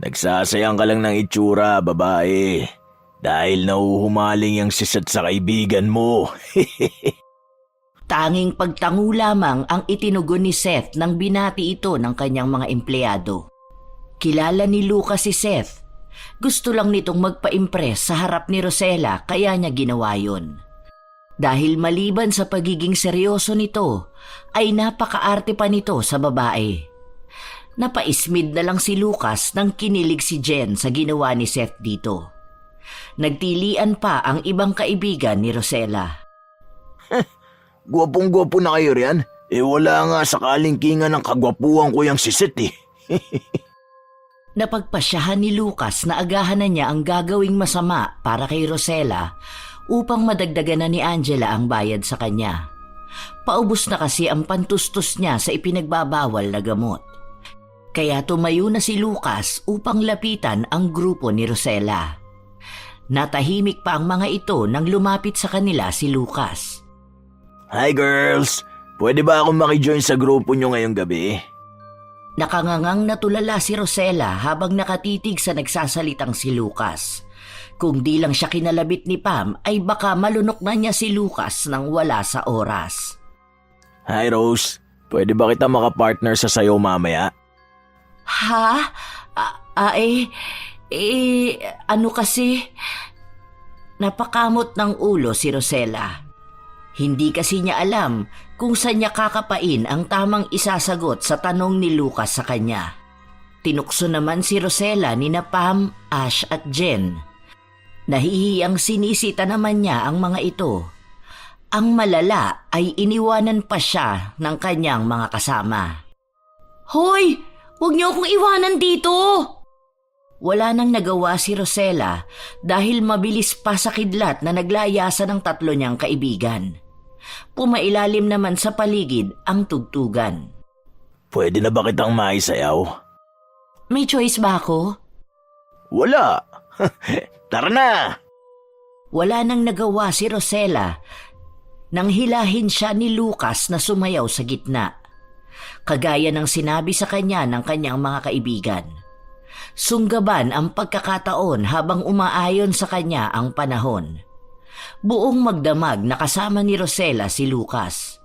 Nagsasayang ka lang ng itsura, babae. Dahil nauhumaling yung sisat sa kaibigan mo. Tanging pagtango lamang ang itinugon ni Seth nang binati ito ng kanyang mga empleyado. Kilala ni Lucas si Seth. Gusto lang nitong magpa-impress sa harap ni Rosella kaya niya ginawa yun. Dahil maliban sa pagiging seryoso nito, ay napakaarte pa nito sa babae. Napaismid na lang si Lucas nang kinilig si Jen sa ginawa ni Seth dito. Nagtilian pa ang ibang kaibigan ni Rosella. Gwapong-gwapo na kayo riyan. Wala nga sa kalingkingan ng kagwapuan ko yung sisit eh. Napagpasyahan ni Lucas na agahan na niya ang gagawing masama para kay Rosella upang madagdagan na ni Angela ang bayad sa kanya. Paubos na kasi ang pantustos niya sa ipinagbabawal na gamot. Kaya tumayo na si Lucas upang lapitan ang grupo ni Rosella. Natahimik pa ang mga ito nang lumapit sa kanila si Lucas. Hi girls! Pwede ba akong makijoin sa grupo nyo ngayong gabi? Nakangangang natulala si Rosella habang nakatitig sa nagsasalitang si Lucas. Kung di lang siya kinalabit ni Pam ay baka malunok na niya si Lucas nang wala sa oras. Hi Rose! Pwede ba kita makapartner sa sayo mamaya? Ha? Ano kasi? Napakamot ng ulo si Rosella. Hindi kasi niya alam kung saan niya kakapain ang tamang isasagot sa tanong ni Lucas sa kanya. Tinukso naman si Rosella ni na Pam, Ash at Jen. Nahihiyang sinisita naman niya ang mga ito. Ang malala ay iniwanan pa siya ng kanyang mga kasama. Hoy! Huwag niyo akong iwanan dito! Wala nang nagawa si Rosella dahil mabilis pa sa kidlat na naglayasan ng tatlo niyang kaibigan. Pumailalim naman sa paligid ang tugtugan. Pwede na ba kitang maisayaw? May choice ba ako? Wala! Tara na! Wala nang nagawa si Rosella nang hilahin siya ni Lucas na sumayaw sa gitna. Kagaya ng sinabi sa kanya ng kanyang mga kaibigan. Sunggaban ang pagkakataon habang umaayon sa kanya ang panahon. Buong magdamag nakasama ni Rosella si Lucas.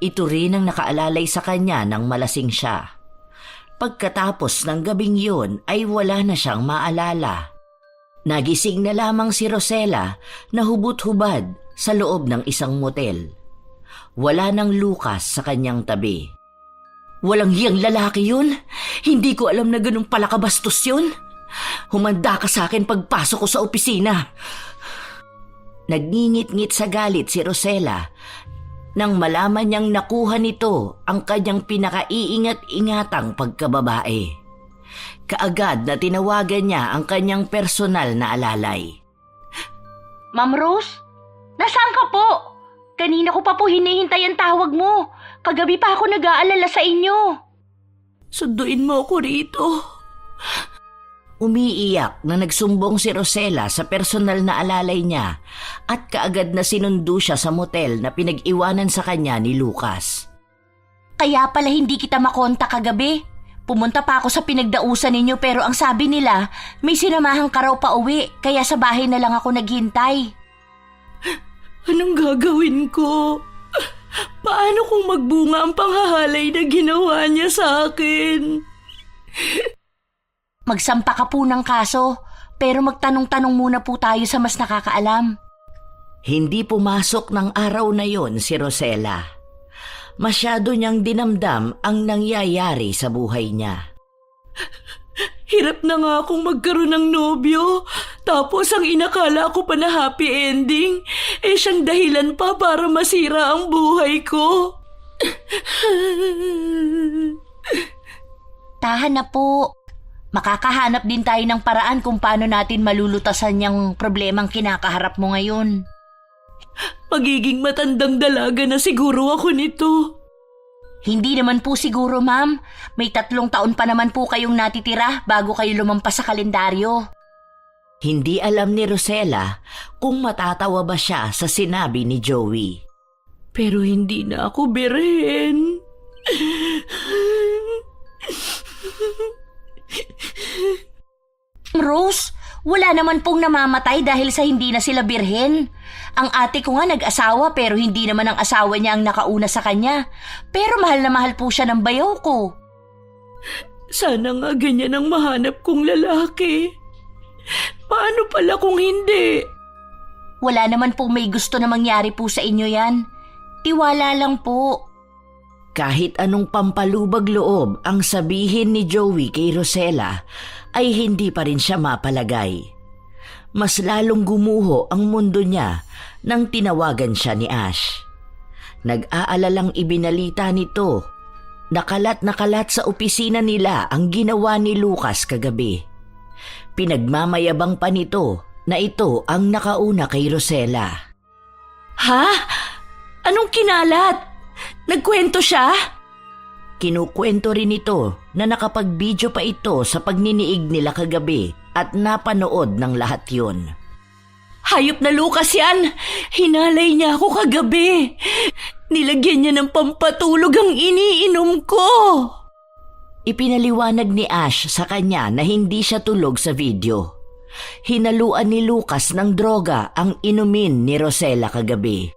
Ito rin ang nakaalalay sa kanya nang malasing siya. Pagkatapos ng gabing yun ay wala na siyang maalala. Nagising na lamang si Rosella na hubot-hubad sa loob ng isang motel. Wala nang Lucas sa kanyang tabi. Walang hiyang lalaki yun. Hindi ko alam na ganun pala kabastos yun. Humanda ka sa akin pagpasok ko sa opisina. Nagngingit-ngit sa galit si Rosella nang malaman niyang nakuha nito ang kanyang pinakaiingat-ingatang pagkababae. Kaagad na tinawagan niya ang kanyang personal na alalay. Ma'am Rose? Nasaan ka po? Kanina ko pa po hinihintay ang tawag mo. Kagabi pa ako nag-aalala sa inyo. Sunduin mo ako rito. Umiiyak na nagsumbong si Rosella sa personal na alalay niya at kaagad na sinundo siya sa motel na pinag-iwanan sa kanya ni Lucas. Kaya pala hindi kita makontak kagabi. Pumunta pa ako sa pinagdausan ninyo pero ang sabi nila, may sinamahan ka raw pa uwi kaya sa bahay na lang ako naghintay. Anong gagawin ko? Paano kung magbunga ang panghahalay na ginawa niya sa akin? Magsampa ka po ng kaso, pero magtanong-tanong muna po tayo sa mas nakakaalam. Hindi pumasok ng araw na yon si Rosella. Masyado niyang dinamdam ang nangyayari sa buhay niya. Hirap na nga akong magkaroon ng nobyo. Tapos ang inakala ko pa na happy ending, siyang dahilan pa para masira ang buhay ko. Tahan na po. Makakahanap din tayo ng paraan kung paano natin malulutasan yung problemang kinakaharap mo ngayon. Magiging matandang dalaga na siguro ako nito. Hindi naman po siguro, ma'am. May 3 taon pa naman po kayong natitira bago kayo lumampas sa kalendaryo. Hindi alam ni Rosella kung matatawa ba siya sa sinabi ni Joey. Pero hindi na ako birhen. Rose, wala naman pong namamatay dahil sa hindi na sila birhen. Ang ate ko nga nag-asawa pero hindi naman ang asawa niya ang nakauna sa kanya. Pero mahal na mahal po siya ng bayaw ko. Sana nga ganyan ang mahanap kong lalaki. Paano pala kung hindi? Wala naman pong may gusto na mangyari po sa inyo yan. Tiwala lang po. Kahit anong pampalubag loob ang sabihin ni Joey kay Rosella, ay hindi pa rin siya mapalagay. Mas lalong gumuho ang mundo niya nang tinawagan siya ni Ash. Nag-aalalang ibinalita nito na kalat sa opisina nila ang ginawa ni Lucas kagabi. Pinagmamayabang pa nito na ito ang nakauna kay Rosella. Ha? Anong kinalat? Nagkwento siya? Kinukwento rin ito na nakapag-video pa ito sa pagniniig nila kagabi at napanood ng lahat yun. Hayop na Lucas yan! Hinalay niya ako kagabi. Nilagyan niya ng pampatulog ang iniinom ko. Ipinaliwanag ni Ash sa kanya na hindi siya tulog sa video. Hinaluan ni Lucas ng droga ang inumin ni Rosella kagabi.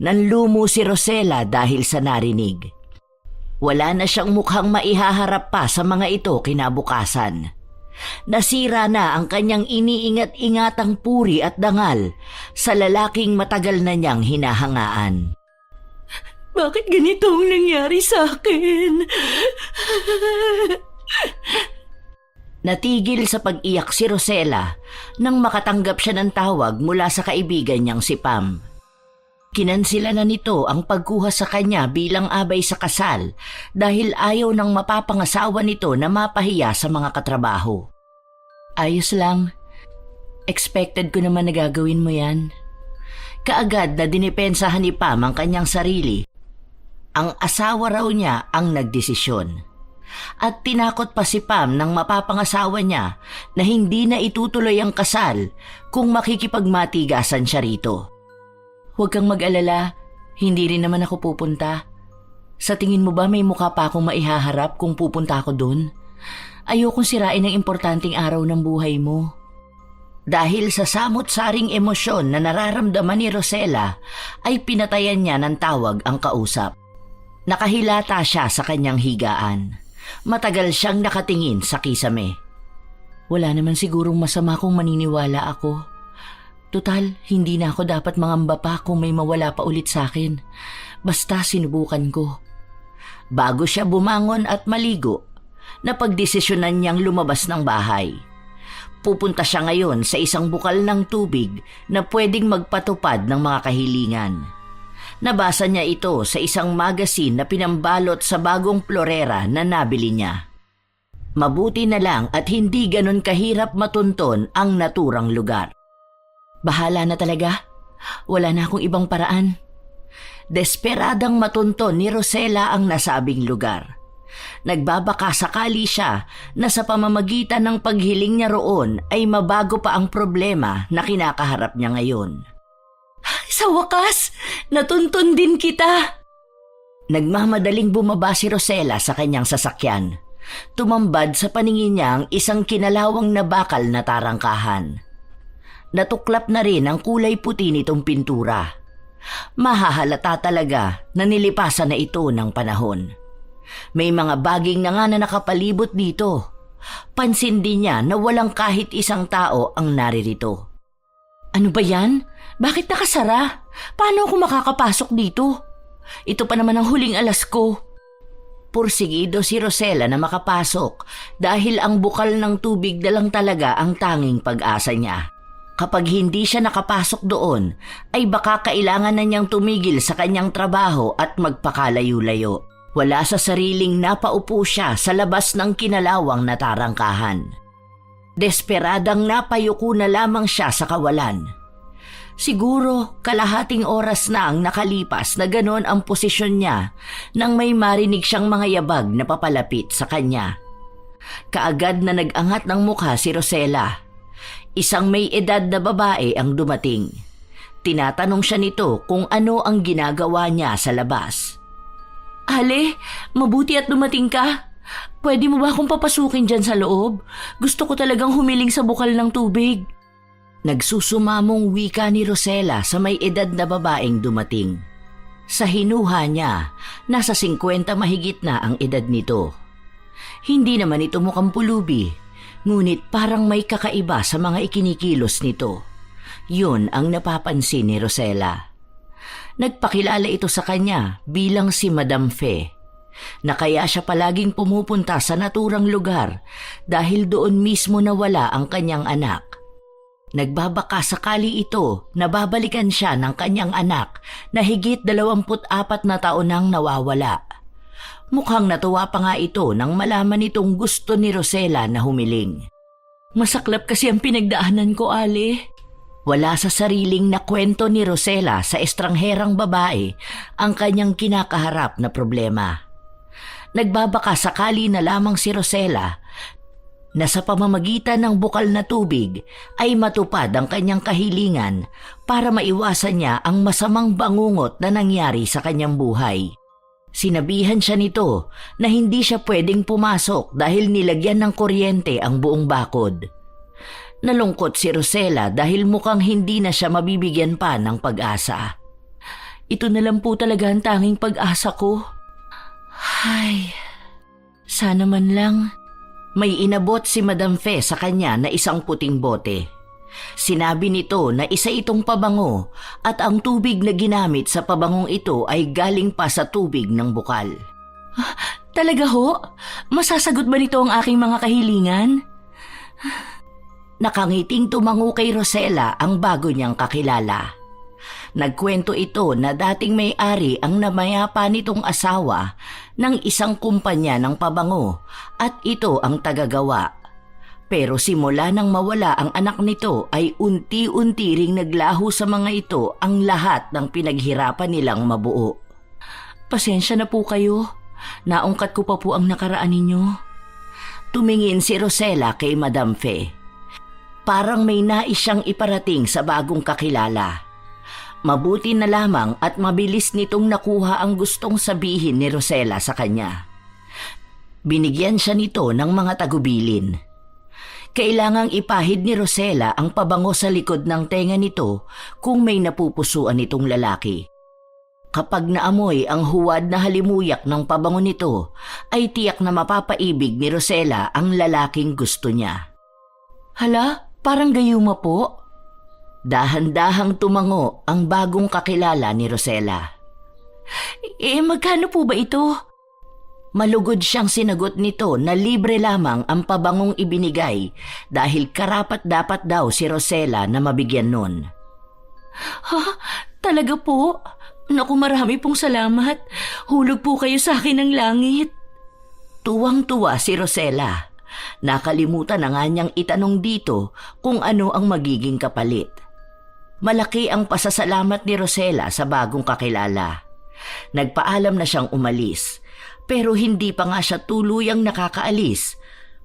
Nanlumo si Rosella dahil sa narinig. Wala na siyang mukhang maihaharap pa sa mga ito kinabukasan. Nasira na ang kanyang iniingat-ingatang puri at dangal sa lalaking matagal na niyang hinahangaan. Bakit ganito ang nangyari sa akin? Natigil sa pag-iyak si Rosella nang makatanggap siya ng tawag mula sa kaibigan niyang si Pam. Kinansila na nito ang pagkuha sa kanya bilang abay sa kasal dahil ayaw ng mapapangasawa nito na mapahiya sa mga katrabaho. Ayos lang. Expected ko naman na gagawin mo yan. Kaagad na dinipensahan ni Pam ang kanyang sarili. Ang asawa raw niya ang nagdesisyon. At tinakot pa si Pam ng mapapangasawa niya na hindi na itutuloy ang kasal kung makikipagmatigasan siya rito. Huwag kang mag-alala, hindi rin naman ako pupunta. Sa tingin mo ba may mukha pa akong maihaharap kung pupunta ako dun? Ayokong sirain ang importanteng araw ng buhay mo. Dahil sa samot-saring emosyon na nararamdaman ni Rosella, ay pinatayan niya ng tawag ang kausap. Nakahilata siya sa kanyang higaan. Matagal siyang nakatingin sa kisame. Wala naman sigurong masama kung maniniwala ako. Tutal, hindi na ako dapat mangamba pa kung may mawala pa ulit sa akin. Basta sinubukan ko. Bago siya bumangon at maligo, napagdesisyonan niyang lumabas ng bahay. Pupunta siya ngayon sa isang bukal ng tubig na pwedeng magpatupad ng mga kahilingan. Nabasa niya ito sa isang magazine na pinambalot sa bagong florera na nabili niya. Mabuti na lang at hindi ganon kahirap matunton ang naturang lugar. Bahala na talaga. Wala na akong ibang paraan. Desperadang matunton ni Rosella ang nasabing lugar. Nagbabaka sakali siya na sa pamamagitan ng paghiling niya roon ay mabago pa ang problema na kinakaharap niya ngayon. Sa wakas, natuntun din kita. Nagmamadaling bumaba si Rosella sa kanyang sasakyan. Tumambad sa paningin niya ang isang kinalawang na bakal na tarangkahan. Natuklap na rin ang kulay puti nitong pintura. Mahahalata talaga na nilipasan na ito ng panahon. May mga baging na nga na nakapalibot dito. Pansin din niya na walang kahit isang tao ang naririto. Ano ba yan? Bakit nakasara? Paano ako makakapasok dito? Ito pa naman ang huling alas ko. Pursigido si Rosella na makapasok dahil ang bukal ng tubig na lang talaga ang tanging pag-asa niya. Kapag hindi siya nakapasok doon, ay baka kailangan na niyang tumigil sa kanyang trabaho at magpakalayo-layo. Wala sa sariling napaupo siya sa labas ng kinalawang na tarangkahan. Desperadang napayuko na lamang siya sa kawalan. Siguro kalahating oras na ang nakalipas na ganon ang posisyon niya nang may marinig siyang mga yabag na papalapit sa kanya. Kaagad na nag-angat ng mukha si Rosella. Isang may edad na babae ang dumating. Tinatanong siya nito kung ano ang ginagawa niya sa labas. Ale, mabuti at dumating ka. Pwede mo ba akong papasukin dyan sa loob? Gusto ko talagang humiling sa bukal ng tubig. Nagsusumamong wika ni Rosella sa may edad na babaeng dumating. Sa hinuha niya, nasa 50 mahigit na ang edad nito. Hindi naman ito mukhang pulubi, ngunit parang may kakaiba sa mga ikinikilos nito. Yun ang napapansin ni Rosella. Nagpakilala ito sa kanya bilang si Madam Fe, na kaya siya palaging pumupunta sa naturang lugar dahil doon mismo nawala ang kanyang anak. Nagbabaka sakali ito na babalikan siya ng kanyang anak na higit 24 na taon nang nawawala. Mukhang natuwa pa nga ito nang malaman nitong gusto ni Rosella na humiling. Masaklap kasi ang pinagdaanan ko, Ale. Wala sa sariling na kwento ni Rosella sa estrangherang babae ang kanyang kinakaharap na problema. Nagbabaka sakali na lamang si Rosella na sa pamamagitan ng bukal na tubig ay matupad ang kanyang kahilingan para maiwasan niya ang masamang bangungot na nangyari sa kanyang buhay. Sinabihan siya nito na hindi siya pwedeng pumasok dahil nilagyan ng kuryente ang buong bakod. Nalungkot si Rosella dahil mukhang hindi na siya mabibigyan pa ng pag-asa. Ito na lang po talaga ang tanging pag-asa ko. Ay, sana man lang. May inabot si Madam Fe sa kanya na isang puting bote. Sinabi nito na isa itong pabango at ang tubig na ginamit sa pabangong ito ay galing pa sa tubig ng bukal. Talaga ho? Masasagot ba nito ang aking mga kahilingan? Nakangiting tumango kay Rosella ang bago niyang kakilala. Nagkwento ito na dating may-ari ang namayapa nitong asawa ng isang kumpanya ng pabango at ito ang tagagawa. Pero simula nang mawala ang anak nito ay unti-unti ring naglaho sa mga ito ang lahat ng pinaghirapan nilang mabuo. Pasensya na po kayo. Naungkat ko pa po ang nakaraan ninyo. Tumingin si Rosella kay Madam Fe. Parang may nais siyang iparating sa bagong kakilala. Mabuti na lamang at mabilis nitong nakuha ang gustong sabihin ni Rosella sa kanya. Binigyan siya nito ng mga tagubilin. Kailangang ipahid ni Rosella ang pabango sa likod ng tenga nito kung may napupusuan itong lalaki. Kapag naamoy ang huwad na halimuyak ng pabango nito, ay tiyak na mapapaibig ni Rosella ang lalaking gusto niya. Hala, parang gayuma po. Dahan-dahang tumango ang bagong kakilala ni Rosella. Magkano po ba ito? Malugod siyang sinagot nito na libre lamang ang pabangong ibinigay dahil karapat-dapat daw si Rosella na mabigyan nun. Ha? Talaga po? Naku, marami pong salamat. Hulog po kayo sa akin ng langit. Tuwang-tuwa si Rosella. Nakalimutan na nga niyang itanong dito kung ano ang magiging kapalit. Malaki ang pasasalamat ni Rosella sa bagong kakilala. Nagpaalam na siyang umalis, pero hindi pa nga siya tuluyang nakakaalis.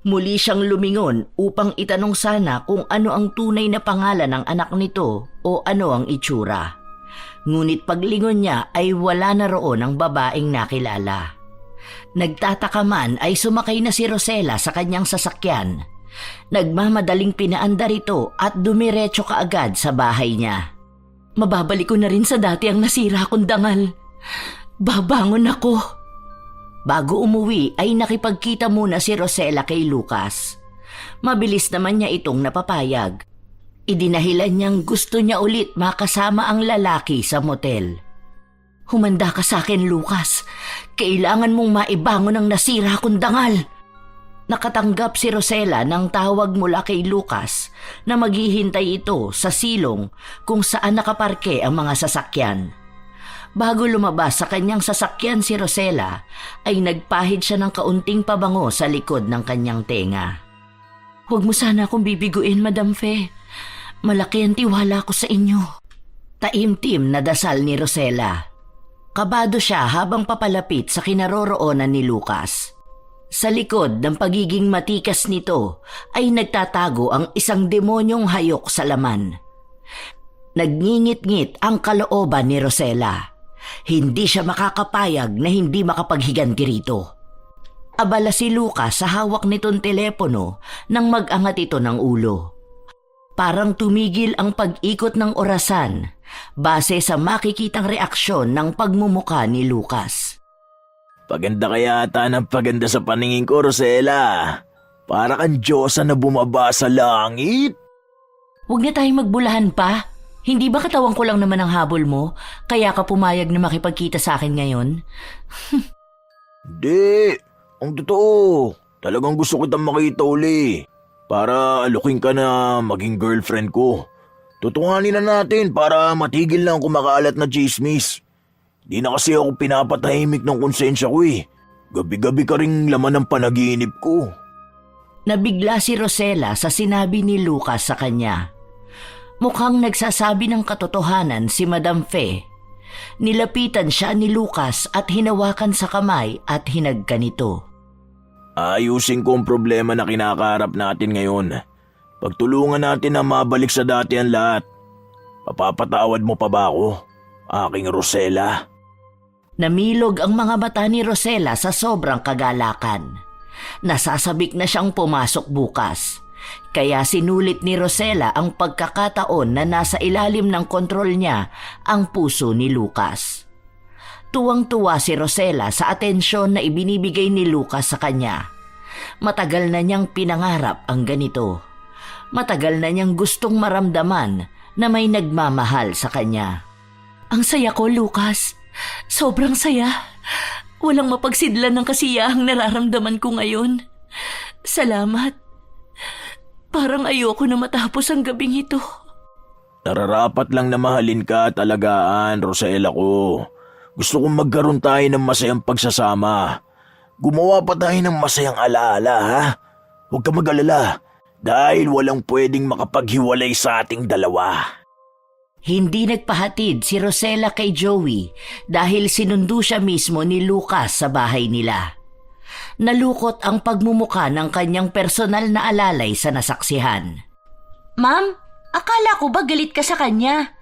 Muli siyang lumingon upang itanong sana kung ano ang tunay na pangalan ng anak nito o ano ang itsura. Ngunit paglingon niya ay wala na roon ang babaeng nakilala. Nagtataka man ay sumakay na si Rosella sa kanyang sasakyan. Nagmamadaling pinaandar ito at dumiretso kaagad sa bahay niya. Mababalik ko na rin sa dati ang nasira kong dangal. Babangon ako. Bago umuwi ay nakipagkita muna si Rosella kay Lucas. Mabilis naman niya itong napapayag. Idinahilan niyang gusto niya ulit makasama ang lalaki sa motel. Humanda ka sa akin, Lucas. Kailangan mong maibangon ang nasira kong dangal. Nakatanggap si Rosella ng tawag mula kay Lucas na maghihintay ito sa silong kung saan nakaparke ang mga sasakyan. Bago lumabas sa kanyang sasakyan si Rosella, ay nagpahid siya ng kaunting pabango sa likod ng kanyang tenga. Huwag mo sana akong bibiguin, Madam Fe. Malaki ang tiwala ko sa inyo. Taimtim na dasal ni Rosella. Kabado siya habang papalapit sa kinaroroonan ni Lucas. Sa likod ng pagiging matikas nito ay nagtatago ang isang demonyong hayok sa laman. Nagngingit-ngit ang kalooban ni Rosella. Hindi siya makakapayag na hindi makapaghiganti rito. Abala si Lucas sa hawak nitong telepono nang mag-angat ito ng ulo. Parang tumigil ang pag-ikot ng orasan base sa makikitang reaksyon ng pagmumuka ni Lucas. Paganda kaya ata ng paganda sa paningin ko, Rosella. Para kang Diyosa na bumaba sa langit. Huwag na tayong magbulahan pa. Hindi ba katawan ko lang naman ang habol mo, kaya ka pumayag na makipagkita sa akin ngayon? Di, ang totoo. Talagang gusto kitang makita uli. Para alukin ka na maging girlfriend ko. Tutunganin na natin para matigil na ang kumakalat na chismis. Di na kasi ako pinapatahimik ng konsensya ko eh. Gabi-gabi ka ring laman ng panaginip ko. Nabigla si Rosella sa sinabi ni Lucas sa kanya. Mukhang nagsasabi ng katotohanan si Madam Fe. Nilapitan siya ni Lucas at hinawakan sa kamay at hinagka nito. Ayusin ko ang problema na kinakaharap natin ngayon. Pagtulungan natin na mabalik sa dati ang lahat. Papapatawad mo pa ba ako, aking Rosella? Namilog ang mga mata ni Rosella sa sobrang kagalakan. Nasasabik na siyang pumasok bukas. Kaya sinulit ni Rosella ang pagkakataon na nasa ilalim ng kontrol niya ang puso ni Lucas. Tuwang-tuwa si Rosella sa atensyon na ibinibigay ni Lucas sa kanya. Matagal na niyang pinangarap ang ganito. Matagal na niyang gustong maramdaman na may nagmamahal sa kanya. Ang saya ko, Lucas. Sobrang saya. Walang mapagsidlan ng kasiyahang nararamdaman ko ngayon. Salamat. Parang ayoko na matapos ang gabing ito. Nararapat lang na mahalin ka at alagaan, Rosella ko. Gusto kong magkaroon tayo ng masayang pagsasama. Gumawa pa tayo ng masayang alaala, ha? Huwag ka mag-alala, dahil walang pwedeng makapaghiwalay sa ating dalawa. Hindi nagpahatid si Rosella kay Joey dahil sinundo siya mismo ni Lucas sa bahay nila. Nalukot ang pagmumuka ng kanyang personal na alalay sa nasaksihan. Ma'am, akala ko ba galit ka sa kanya?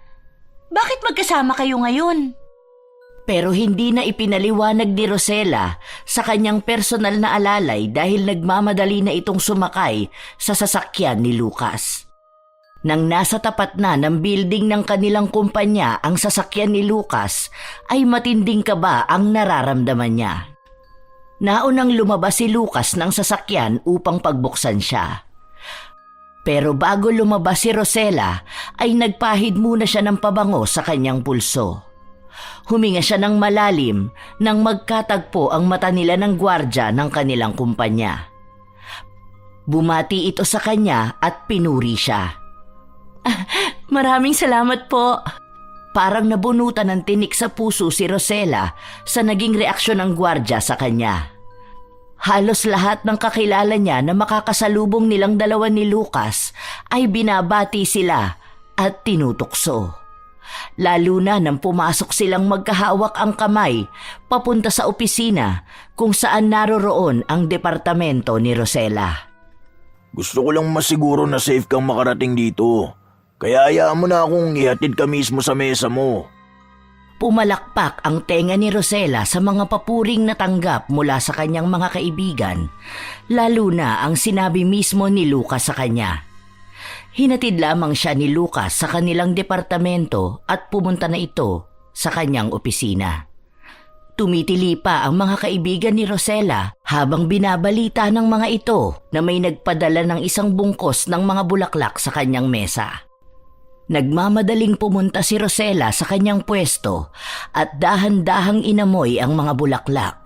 Bakit magkasama kayo ngayon? Pero hindi na ipinaliwanag ni Rosella sa kanyang personal na alalay dahil nagmamadali na itong sumakay sa sasakyan ni Lucas. Nang nasa tapat na ng building ng kanilang kumpanya ang sasakyan ni Lucas, ay matinding kaba ang nararamdaman niya. Naunang lumabas si Lucas ng sasakyan upang pagbuksan siya. Pero bago lumabas si Rosella, ay nagpahid muna siya ng pabango sa kanyang pulso. Huminga siya ng malalim nang magkatagpo ang mata nila ng gwardya ng kanilang kumpanya. Bumati ito sa kanya at pinuri siya. Maraming salamat po. Parang nabunutan ng tinik sa puso si Rosella sa naging reaksyon ng gwardya sa kanya. Halos lahat ng kakilala niya na makakasalubong nilang dalawa ni Lucas ay binabati sila at tinutukso. Lalo na nang pumasok silang magkahawak ang kamay papunta sa opisina kung saan naroroon ang departamento ni Rosella. Gusto ko lang masiguro na safe kang makarating dito. Kaya hayaan mo na akong ihatid ka mismo sa mesa mo. Pumalakpak ang tenga ni Rosella sa mga papuring natanggap mula sa kanyang mga kaibigan, lalo na ang sinabi mismo ni Lucas sa kanya. Hinatid lamang siya ni Lucas sa kanilang departamento at pumunta na ito sa kanyang opisina. Tumitili pa ang mga kaibigan ni Rosella habang binabalita ng mga ito na may nagpadala ng isang bungkos ng mga bulaklak sa kanyang mesa. Nagmamadaling pumunta si Rosella sa kanyang pwesto at dahan-dahang inamoy ang mga bulaklak.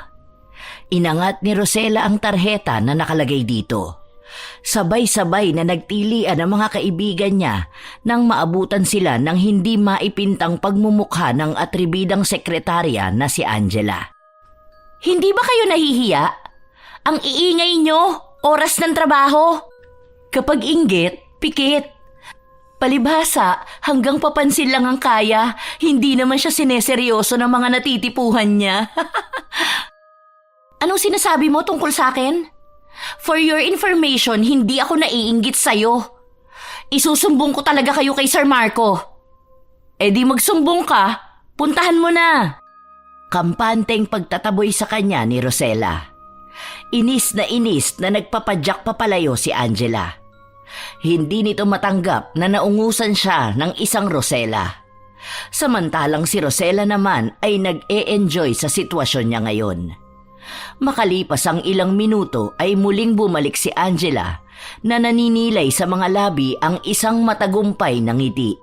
Inangat ni Rosella ang tarheta na nakalagay dito. Sabay-sabay na nagtilian ang mga kaibigan niya nang maabutan sila ng hindi maipintang pagmumukha ng atribidang sekretarya na si Angela. Hindi ba kayo nahihiya? Ang iingay nyo, oras ng trabaho. Kapag inggit, pikit. Palibhasa, hanggang papansin lang ang kaya, hindi naman siya sineseryoso ng mga natitipuhan niya. Anong sinasabi mo tungkol sa akin? For your information, hindi ako naiinggit sa'yo. Isusumbong ko talaga kayo kay Sir Marco. Eh di magsumbong ka, puntahan mo na. Kampanteng pagtataboy sa kanya ni Rosella. Inis na nagpapadyak papalayo si Angela. Hindi nito matanggap na naungusan siya ng isang Rosella. Samantalang si Rosella naman ay nag-e-enjoy sa sitwasyon niya ngayon. Makalipas ang ilang minuto ay muling bumalik si Angela na naninilay sa mga labi ang isang matagumpay na ngiti.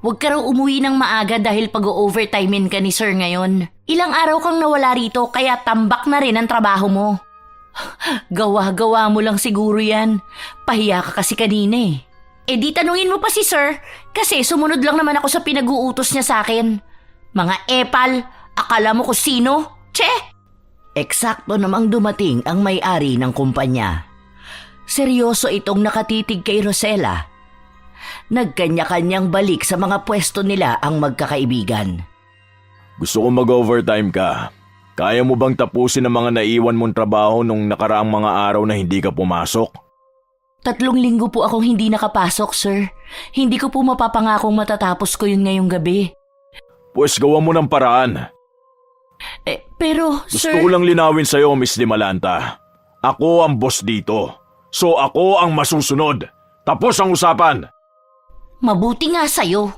Huwag ka raw umuwi ng maaga dahil pag-overtimein ka ni Sir ngayon. Ilang araw kang nawala rito kaya tambak na rin ang trabaho mo. Gawa-gawa mo lang siguro yan. Pahiya ka kasi kanina eh. Eh di tanungin mo pa si Sir kasi sumunod lang naman ako sa pinag-uutos niya sa akin. Mga epal, akala mo kung sino? Che! Eksakto namang dumating ang may-ari ng kumpanya. Seryoso itong nakatitig kay Rosella. Nagkanya-kanyang balik sa mga pwesto nila ang magkakaibigan. Gusto kong mag-overtime ka. Kaya mo bang tapusin ang mga naiwan mong trabaho nung nakaraang mga araw na hindi ka pumasok? 3 linggo po akong hindi nakapasok, sir. Hindi ko po mapapangakong matatapos ko yun ngayong gabi. Pues gawa mo ng paraan. Pero, Gusto sir... ko lang linawin sa'yo, Miss Dimalanta. Ako ang boss dito. So ako ang masusunod. Tapos ang usapan. Mabuti nga sa'yo.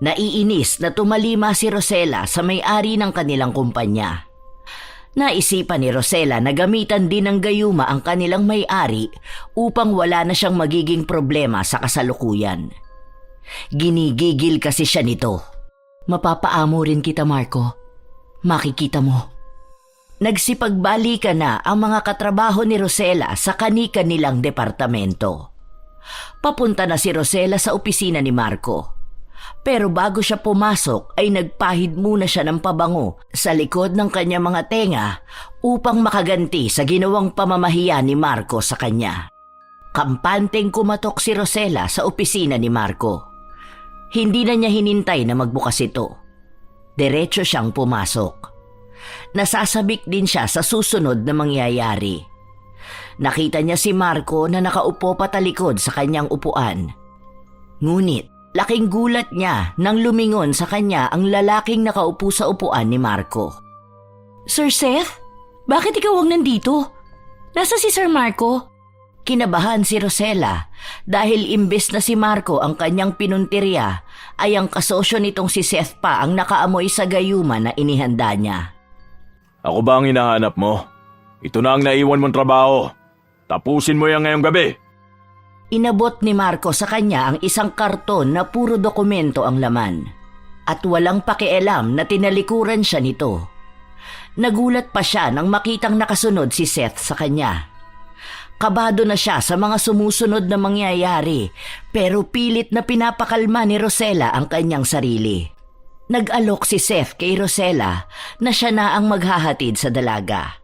Naiinis na tumalima si Rosella sa may-ari ng kanilang kumpanya. Naisipan ni Rosella na gamitan din ng gayuma ang kanilang may-ari upang wala na siyang magiging problema sa kasalukuyan. Ginigigil kasi siya nito. Mapapaamo rin kita, Marco. Makikita mo. Nagsipagbalikan na ang mga katrabaho ni Rosella sa kani-kanilang departamento. Papunta na si Rosella sa opisina ni Marco. Pero bago siya pumasok ay nagpahid muna siya ng pabango sa likod ng kanyang mga tenga upang makaganti sa ginawang pamamahiya ni Marco sa kanya. Kampanteng kumatok si Rosella sa opisina ni Marco. Hindi na niya hinintay na magbukas ito. Diretso siyang pumasok. Nasasabik din siya sa susunod na mangyayari. Nakita niya si Marco na nakaupo patalikod sa kanyang upuan. Ngunit laking gulat niya nang lumingon sa kanya ang lalaking nakaupo sa upuan ni Marco. Sir Seth, bakit ikaw ang nandito? Nasa si Sir Marco? Kinabahan si Rosella dahil imbes na si Marco ang kanyang pinuntirya ay ang kasosyo nitong si Seth pa ang nakaamoy sa gayuma na inihanda niya. Ako ba ang hinahanap mo? Ito na ang naiwan mong trabaho. Tapusin mo yan ngayong gabi. Inabot ni Marco sa kanya ang isang karton na puro dokumento ang laman. At walang pakialam na tinalikuran siya nito. Nagulat pa siya nang makitang nakasunod si Seth sa kanya. Kabado na siya sa mga sumusunod na mangyayari pero pilit na pinapakalma ni Rosella ang kanyang sarili. Nag-alok si Seth kay Rosella na siya na ang maghahatid sa dalaga.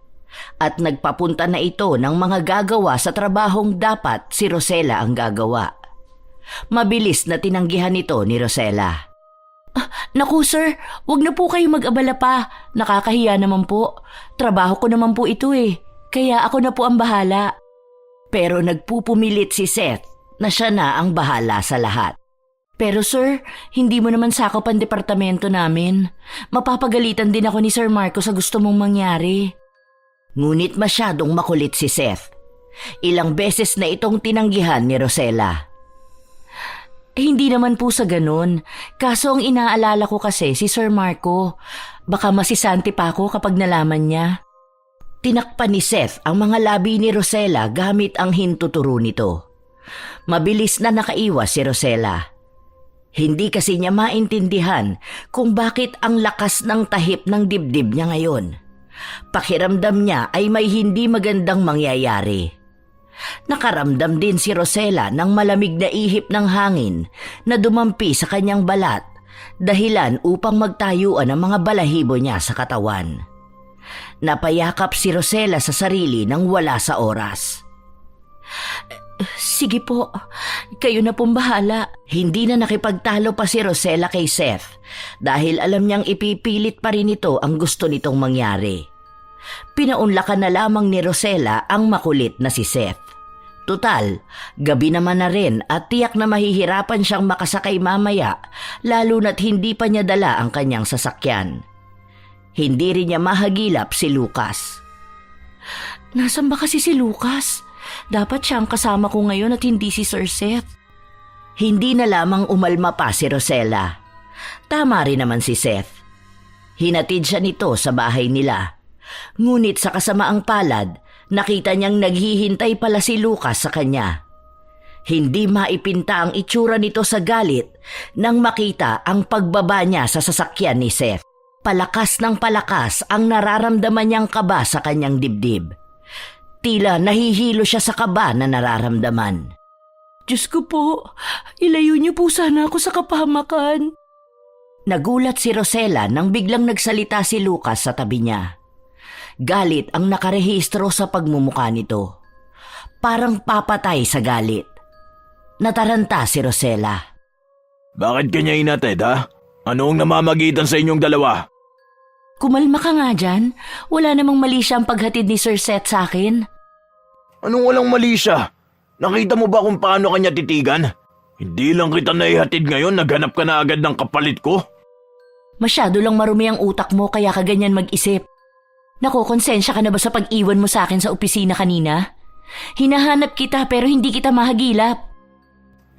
At nagpapunta na ito ng mga gagawa sa trabahong dapat si Rosella ang gagawa. Mabilis na tinanggihan ito ni Rosella. Naku sir, wag na po kayo mag-abala pa. Nakakahiya naman po. Trabaho ko naman po ito eh. Kaya ako na po ang bahala. Pero nagpupumilit si Seth na siya na ang bahala sa lahat. Pero sir, hindi mo naman sakop ang departamento namin. Mapapagalitan din ako ni Sir Marco sa gusto mong mangyari. Ngunit masyadong makulit si Seth. Ilang beses na itong tinanggihan ni Rosella. Hindi naman po sa ganun. Kaso ang inaalala ko kasi si Sir Marco. Baka masisanti pa ako kapag nalaman niya. Tinakpan ni Seth ang mga labi ni Rosella gamit ang hintuturo nito. Mabilis na nakaiwas si Rosella. Hindi kasi niya maintindihan kung bakit ang lakas ng tahip ng dibdib niya ngayon. Pakiramdam niya ay may hindi magandang mangyayari. Nakaramdam din si Rosella ng malamig na ihip ng hangin na dumampi sa kanyang balat, dahilan upang magtayuan ang mga balahibo niya sa katawan. Napayakap si Rosella sa sarili nang wala sa oras. Sige po, kayo na pong bahala. Hindi na nakipagtalo pa si Rosella kay Seth dahil alam niyang ipipilit pa rin ito ang gusto nitong mangyari. Pinaunlakan na lamang ni Rosella ang makulit na si Seth. Tutal, gabi naman na rin at tiyak na mahihirapan siyang makasakay mamaya lalo na't hindi pa niya dala ang kanyang sasakyan. Hindi rin niya mahagilap si Lucas. Nasaan ba kasi si Lucas? Dapat siyang kasama ko ngayon at hindi si Sir Seth. Hindi na lamang umalma pa si Rosella. Tama rin naman si Seth. Hinatid siya nito sa bahay nila. Ngunit sa kasamaang palad, nakita niyang naghihintay pala si Lucas sa kanya. Hindi maipinta ang itsura nito sa galit nang makita ang pagbaba niya sa sasakyan ni Seth. Palakas ng palakas ang nararamdaman niyang kaba sa kanyang dibdib. Tila nahihilo siya sa kaba na nararamdaman. Diyos ko po, ilayo niyo po sana ako sa kapahamakan. Nagulat si Rosella nang biglang nagsalita si Lucas sa tabi niya. Galit ang nakarehistro sa pagmumukha nito. Parang papatay sa galit. Nataranta si Rosella. Bakit kanya inatid, ha? Anong namamagitan sa inyong dalawa? Kumalma ka nga dyan. Wala namang mali siyang paghatid ni Sir Seth sa akin. Anong walang mali siya? Nakita mo ba kung paano kanya titigan? Hindi lang kita naihatid ngayon, naghanap ka na agad ng kapalit ko. Masyado lang marumi ang utak mo kaya ka ganyan mag-isip. Nakokonsensya ka na ba sa pag-iwan mo sa akin sa opisina kanina? Hinahanap kita pero hindi kita mahagilap.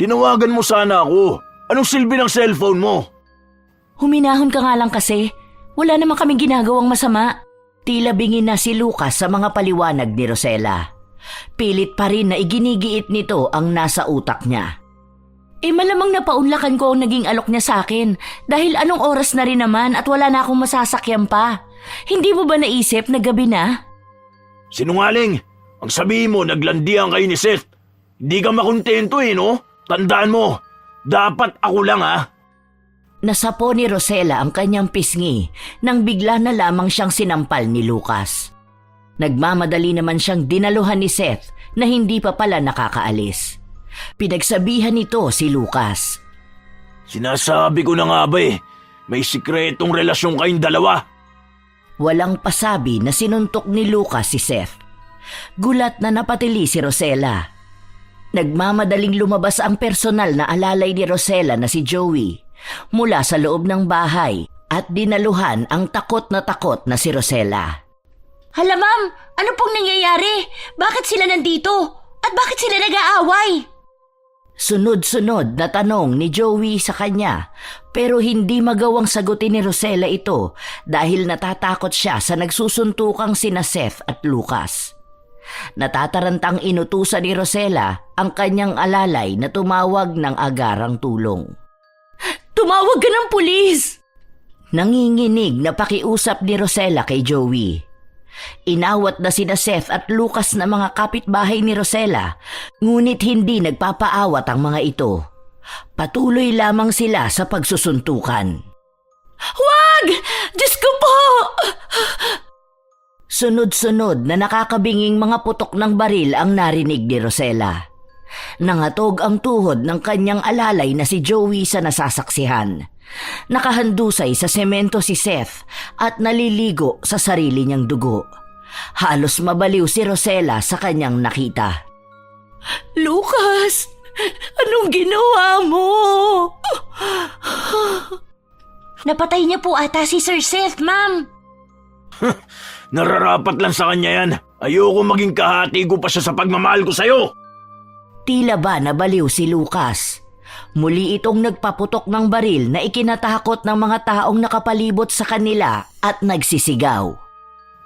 Tinawagan mo sana ako. Anong silbi ng cellphone mo? Huminahon ka nga lang kasi. Wala namang kaming ginagawang masama. Tila bingin na si Lucas sa mga paliwanag ni Rosella. Pilit pa rin na iginigiit nito ang nasa utak niya. Malamang napaunlakan ko ang naging alok niya sa akin dahil anong oras na rin naman at wala na akong masasakyan pa. Hindi mo ba naisip na gabi na? Sinungaling! Ang sabihin mo, naglandian kayo ni Seth. Hindi ka makontento no? Tandaan mo, dapat ako lang Nasapo ni Rosella ang kanyang pisngi nang bigla na lamang siyang sinampal ni Lucas. Nagmamadali naman siyang dinaluhan ni Seth na hindi pa pala nakakaalis. Pinagsabihan nito si Lucas. Sinasabi ko na nga ba may sikretong relasyon kayong dalawa. Walang pasabi na sinuntok ni Lucas si Seth. Gulat na napatili si Rosella. Nagmamadaling lumabas ang personal na alalay ni Rosella na si Joey mula sa loob ng bahay at dinaluhan ang takot na si Rosella. Hala ma'am, ano pong nangyayari? Bakit sila nandito? At bakit sila nag-aaway? Sunod-sunod na tanong ni Joey sa kanya pero hindi magawang sagutin ni Rosella ito dahil natatakot siya sa nagsusuntukang sina Seth at Lucas. Natatarantang inutusan ni Rosella ang kanyang alalay na tumawag ng agarang tulong. Tumawag ka ng pulis! Nanginginig na pakiusap ni Rosella kay Joey. Inawat na sina Seth at Lucas na mga kapitbahay ni Rosella, ngunit hindi nagpapaawat ang mga ito. Patuloy lamang sila sa pagsusuntukan. Wag! Diyos ko po! Sunod-sunod na nakakabinging mga putok ng baril ang narinig ni Rosella. Nangatog ang tuhod ng kanyang alalay na si Joey sa nasasaksihan. Nakahandusay sa semento si Seth at naliligo sa sarili niyang dugo. Halos mabaliw si Rosella sa kanyang nakita. Lucas! Anong ginawa mo? Napatay niya po ata si Sir Seth, ma'am. Nararapat lang sa kanya yan. Ayoko maging kahati ko pa siya sa pagmamahal ko sa'yo. Tila ba nabaliw si Lucas? Muli itong nagpaputok ng baril na ikinatakot ng mga taong nakapalibot sa kanila at nagsisigaw.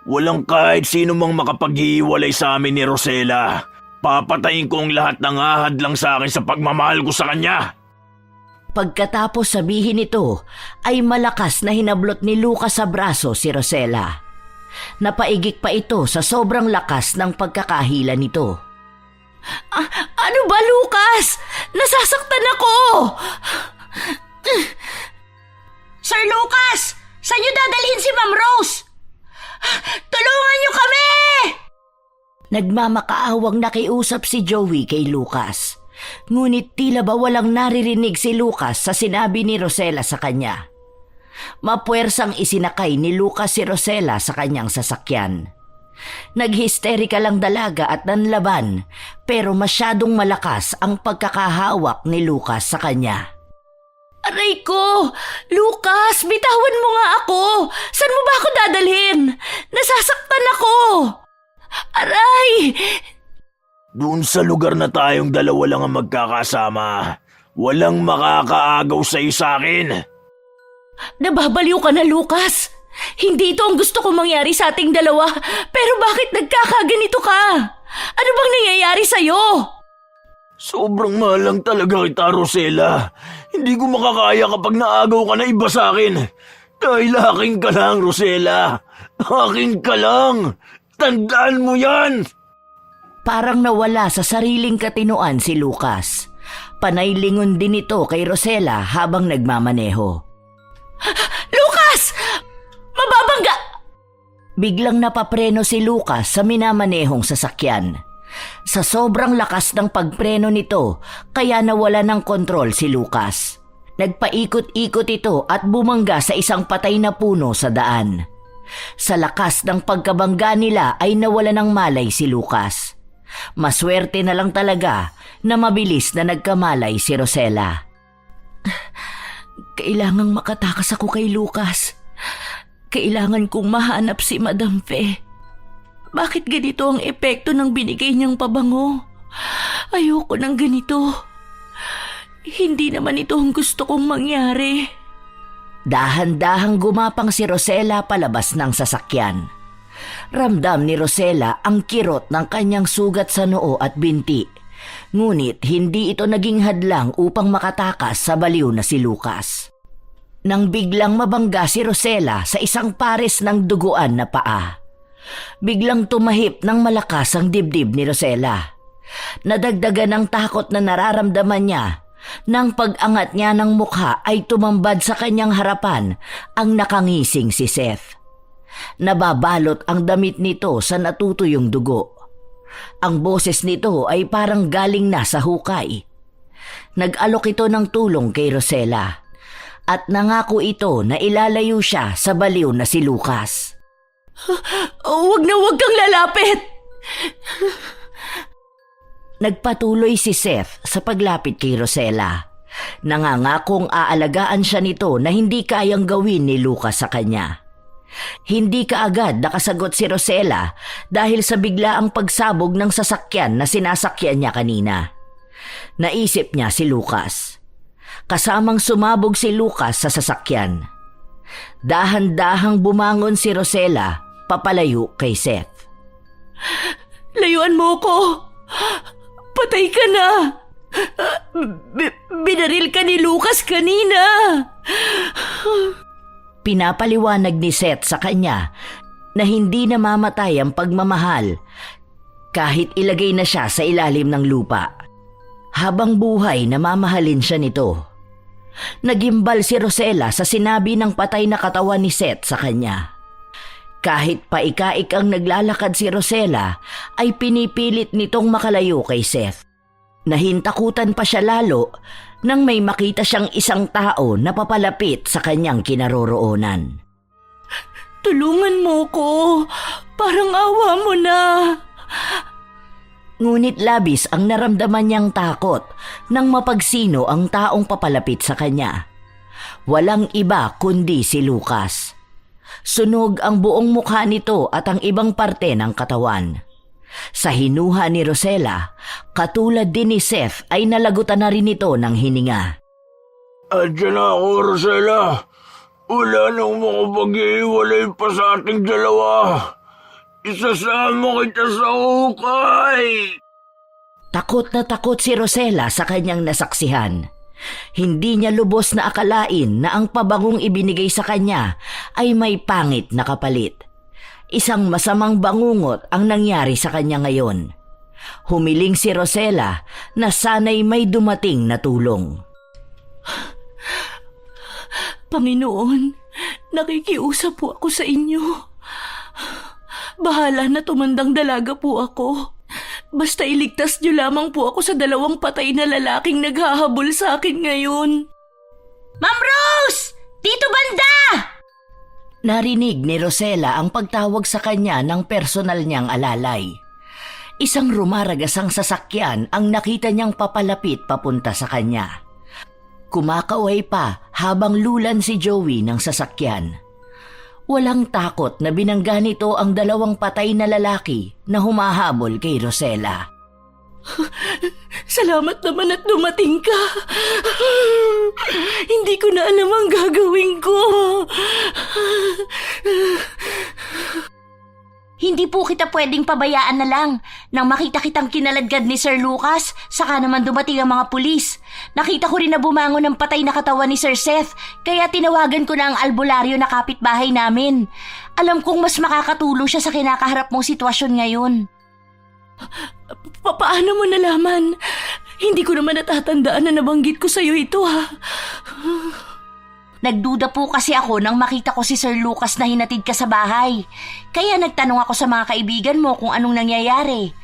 Walang kahit sino mang makapaghiwalay sa amin ni Rosella. Papatayin ko ang lahat ng ahad lang sa akin sa pagmamahal ko sa kanya. Pagkatapos sabihin ito, ay malakas na hinablot ni Lucas sa braso si Rosella. Napaigik pa ito sa sobrang lakas ng pagkakahila nito. Ano ba, Lucas? Nasasaktan ako! Sir Lucas! Saan niyo dadalhin si Ma'am Rose? Tulungan niyo kami! Nagmamakaawang nakiusap si Joey kay Lucas. Ngunit tila ba walang naririnig si Lucas sa sinabi ni Rosella sa kanya. Mapuwersang isinakay ni Lucas si Rosella sa kanyang sasakyan. Naghisterika lang dalaga at nanlaban, pero masyadong malakas ang pagkakahawak ni Lucas sa kanya. Aray ko! Lucas, bitawan mo nga ako! Saan mo ba ako dadalhin? Nasasaktan ako! Aray! Doon sa lugar na tayong dalawa lang ang magkakasama. Walang makakaagaw sa akin. Nababaliw ka na, Lucas! Hindi ito ang gusto kong mangyari sa ating dalawa, pero bakit nagkakaganito ka? Ano bang nangyayari sa'yo? Sobrang mahal lang talaga kita, Rosella. Hindi ko makakaya kapag naagaw ka na iba sa akin. Dahil aking ka lang, Rosella. Aking ka lang. Tandaan mo yan! Parang nawala sa sariling katinoan si Lucas. Panay lingon din ito kay Rosella habang nagmamaneho. Lucas! Mababangga! Biglang napapreno si Lucas sa minamanehong sasakyan. Sa sobrang lakas ng pagpreno nito, kaya nawala ng kontrol si Lucas. Nagpaikot-ikot ito at bumangga sa isang patay na puno sa daan. Sa lakas ng pagkabangga nila ay nawala ng malay si Lucas. Maswerte na lang talaga na mabilis na nagkamalay si Rosella. Kailangang makatakas ako kay Lucas. Kailangan kong mahanap si Madam Fe. Bakit ganito ang epekto ng binigay niyang pabango? Ayoko ng ganito. Hindi naman ito ang gusto kong mangyari. Dahan-dahang gumapang si Rosella palabas ng sasakyan. Ramdam ni Rosella ang kirot ng kanyang sugat sa noo at binti. Ngunit hindi ito naging hadlang upang makatakas sa baliw na si Lucas. Nang biglang mabangga si Rosella sa isang pares ng duguan na paa. Biglang tumahip ng malakas ang dibdib ni Rosella. Nadagdagan ng takot na nararamdaman niya. Nang pag-angat niya ng mukha ay tumambad sa kanyang harapan ang nakangising si Seth. Nababalot ang damit nito sa natutuyong dugo. Ang boses nito ay parang galing na sa hukay. Nag-alok ito ng tulong kay Rosella at nangako ito na ilalayo siya sa baliw na si Lucas. Huwag na huwag kang lalapit! Nagpatuloy si Seth sa paglapit kay Rosella. Nangangakong aalagaan siya nito na hindi kayang gawin ni Lucas sa kanya. Hindi kaagad nakasagot si Rosella dahil sa biglaang pagsabog ng sasakyan na sinasakyan niya kanina. Naisip niya si Lucas. Kasamang sumabog si Lucas sa sasakyan. Dahan-dahang bumangon si Rosella papalayo kay Seth. Layuan mo ko! Patay ka na! Binaril ka ni Lucas kanina! Pinapaliwanag ni Seth sa kanya na hindi namamatay ang pagmamahal kahit ilagay na siya sa ilalim ng lupa. Habang buhay, namamahalin siya nito. Nagimbal si Rosella sa sinabi ng patay na katawan ni Seth sa kanya. Kahit paikaik ang naglalakad si Rosella, ay pinipilit nitong makalayo kay Seth. Nahintakutan pa siya lalo nang may makita siyang isang tao na papalapit sa kanyang kinaroroonan. Tulungan mo ko! Parang awa mo na! Ngunit labis ang naramdaman niyang takot nang mapagsino ang taong papalapit sa kanya. Walang iba kundi si Lucas. Sunog ang buong mukha nito at ang ibang parte ng katawan. Sa hinuha ni Rosella, katulad din ni Seth ay nalagutan na rin ito ng hininga. Andiyan na ako, Rosella. Wala nang makapag-iwalay pa sa ating dalawa. Isasama kita sa hukay. Takot na takot si Rosella sa kanyang nasaksihan. Hindi niya lubos na akalain na ang pabangong ibinigay sa kanya ay may pangit na kapalit. Isang masamang bangungot ang nangyari sa kanya ngayon. Humiling si Rosella na sana'y may dumating na tulong. Panginoon, nakikiusap po ako sa inyo. Bahala na tumandang dalaga po ako. Basta iligtas niyo lamang po ako sa 2 patay na lalaking naghahabol sa akin ngayon. Ma'am Rose! Dito banda! Narinig ni Rosella ang pagtawag sa kanya ng personal niyang alalay. Isang rumaragasang sasakyan ang nakita niyang papalapit papunta sa kanya. Kumakaway pa habang lulan si Joey ng sasakyan. Walang takot na binangga nito ang 2 patay na lalaki na humahabol kay Rosella. Salamat naman at dumating ka. Hindi ko na alam ang gagawin ko. Hindi po kita pwedeng pabayaan na lang. Nang makita kitang kinaladkad ni Sir Lucas, saka naman dumating ang mga pulis. Nakita ko rin na bumangon ng patay na katawan ni Sir Seth, kaya tinawagan ko na ang albularyo na kapitbahay namin. Alam kong mas makakatulong siya sa kinakaharap mong sitwasyon ngayon. Paano mo nalaman? Hindi ko naman natatandaan na nabanggit ko sa'yo ito, ha? Nagduda po kasi ako nang makita ko si Sir Lucas na hinatid ka sa bahay. Kaya nagtanong ako sa mga kaibigan mo kung anong nangyayari.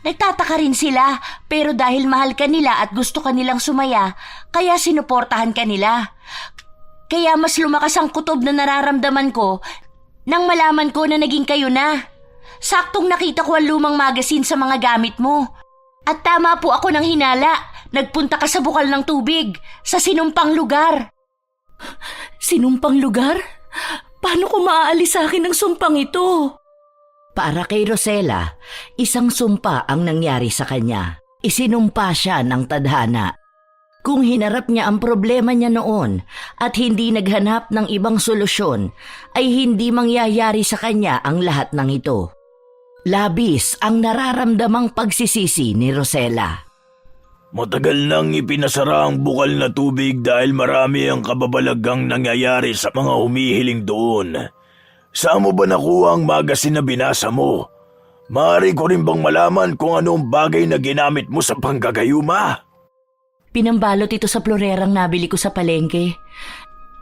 Nagtataka rin sila, pero dahil mahal ka nila at gusto ka nilang sumaya, kaya sinuportahan ka nila. Kaya mas lumakas ang kutob na nararamdaman ko nang malaman ko na naging kayo na. Saktong nakita ko ang lumang magazine sa mga gamit mo. At tama po ako ng hinala. Nagpunta ka sa bukal ng tubig, sa sinumpang lugar. Sinumpang lugar? Paano ko maaalis sa akin ang sumpang ito? Para kay Rosella, isang sumpa ang nangyari sa kanya. Isinumpa siya ng tadhana. Kung hinarap niya ang problema niya noon at hindi naghanap ng ibang solusyon, ay hindi mangyayari sa kanya ang lahat ng ito. Labis ang nararamdamang pagsisisi ni Rosella. Matagal nang ipinasara ang bukal na tubig dahil marami ang kababalagang nangyayari sa mga humihiling doon. Saan mo ba nakuha ang magazine na binasa mo? Maaari ko rin bang malaman kung anong bagay na ginamit mo sa panggagayuma? Pinambalot ito sa florerang nabili ko sa palengke.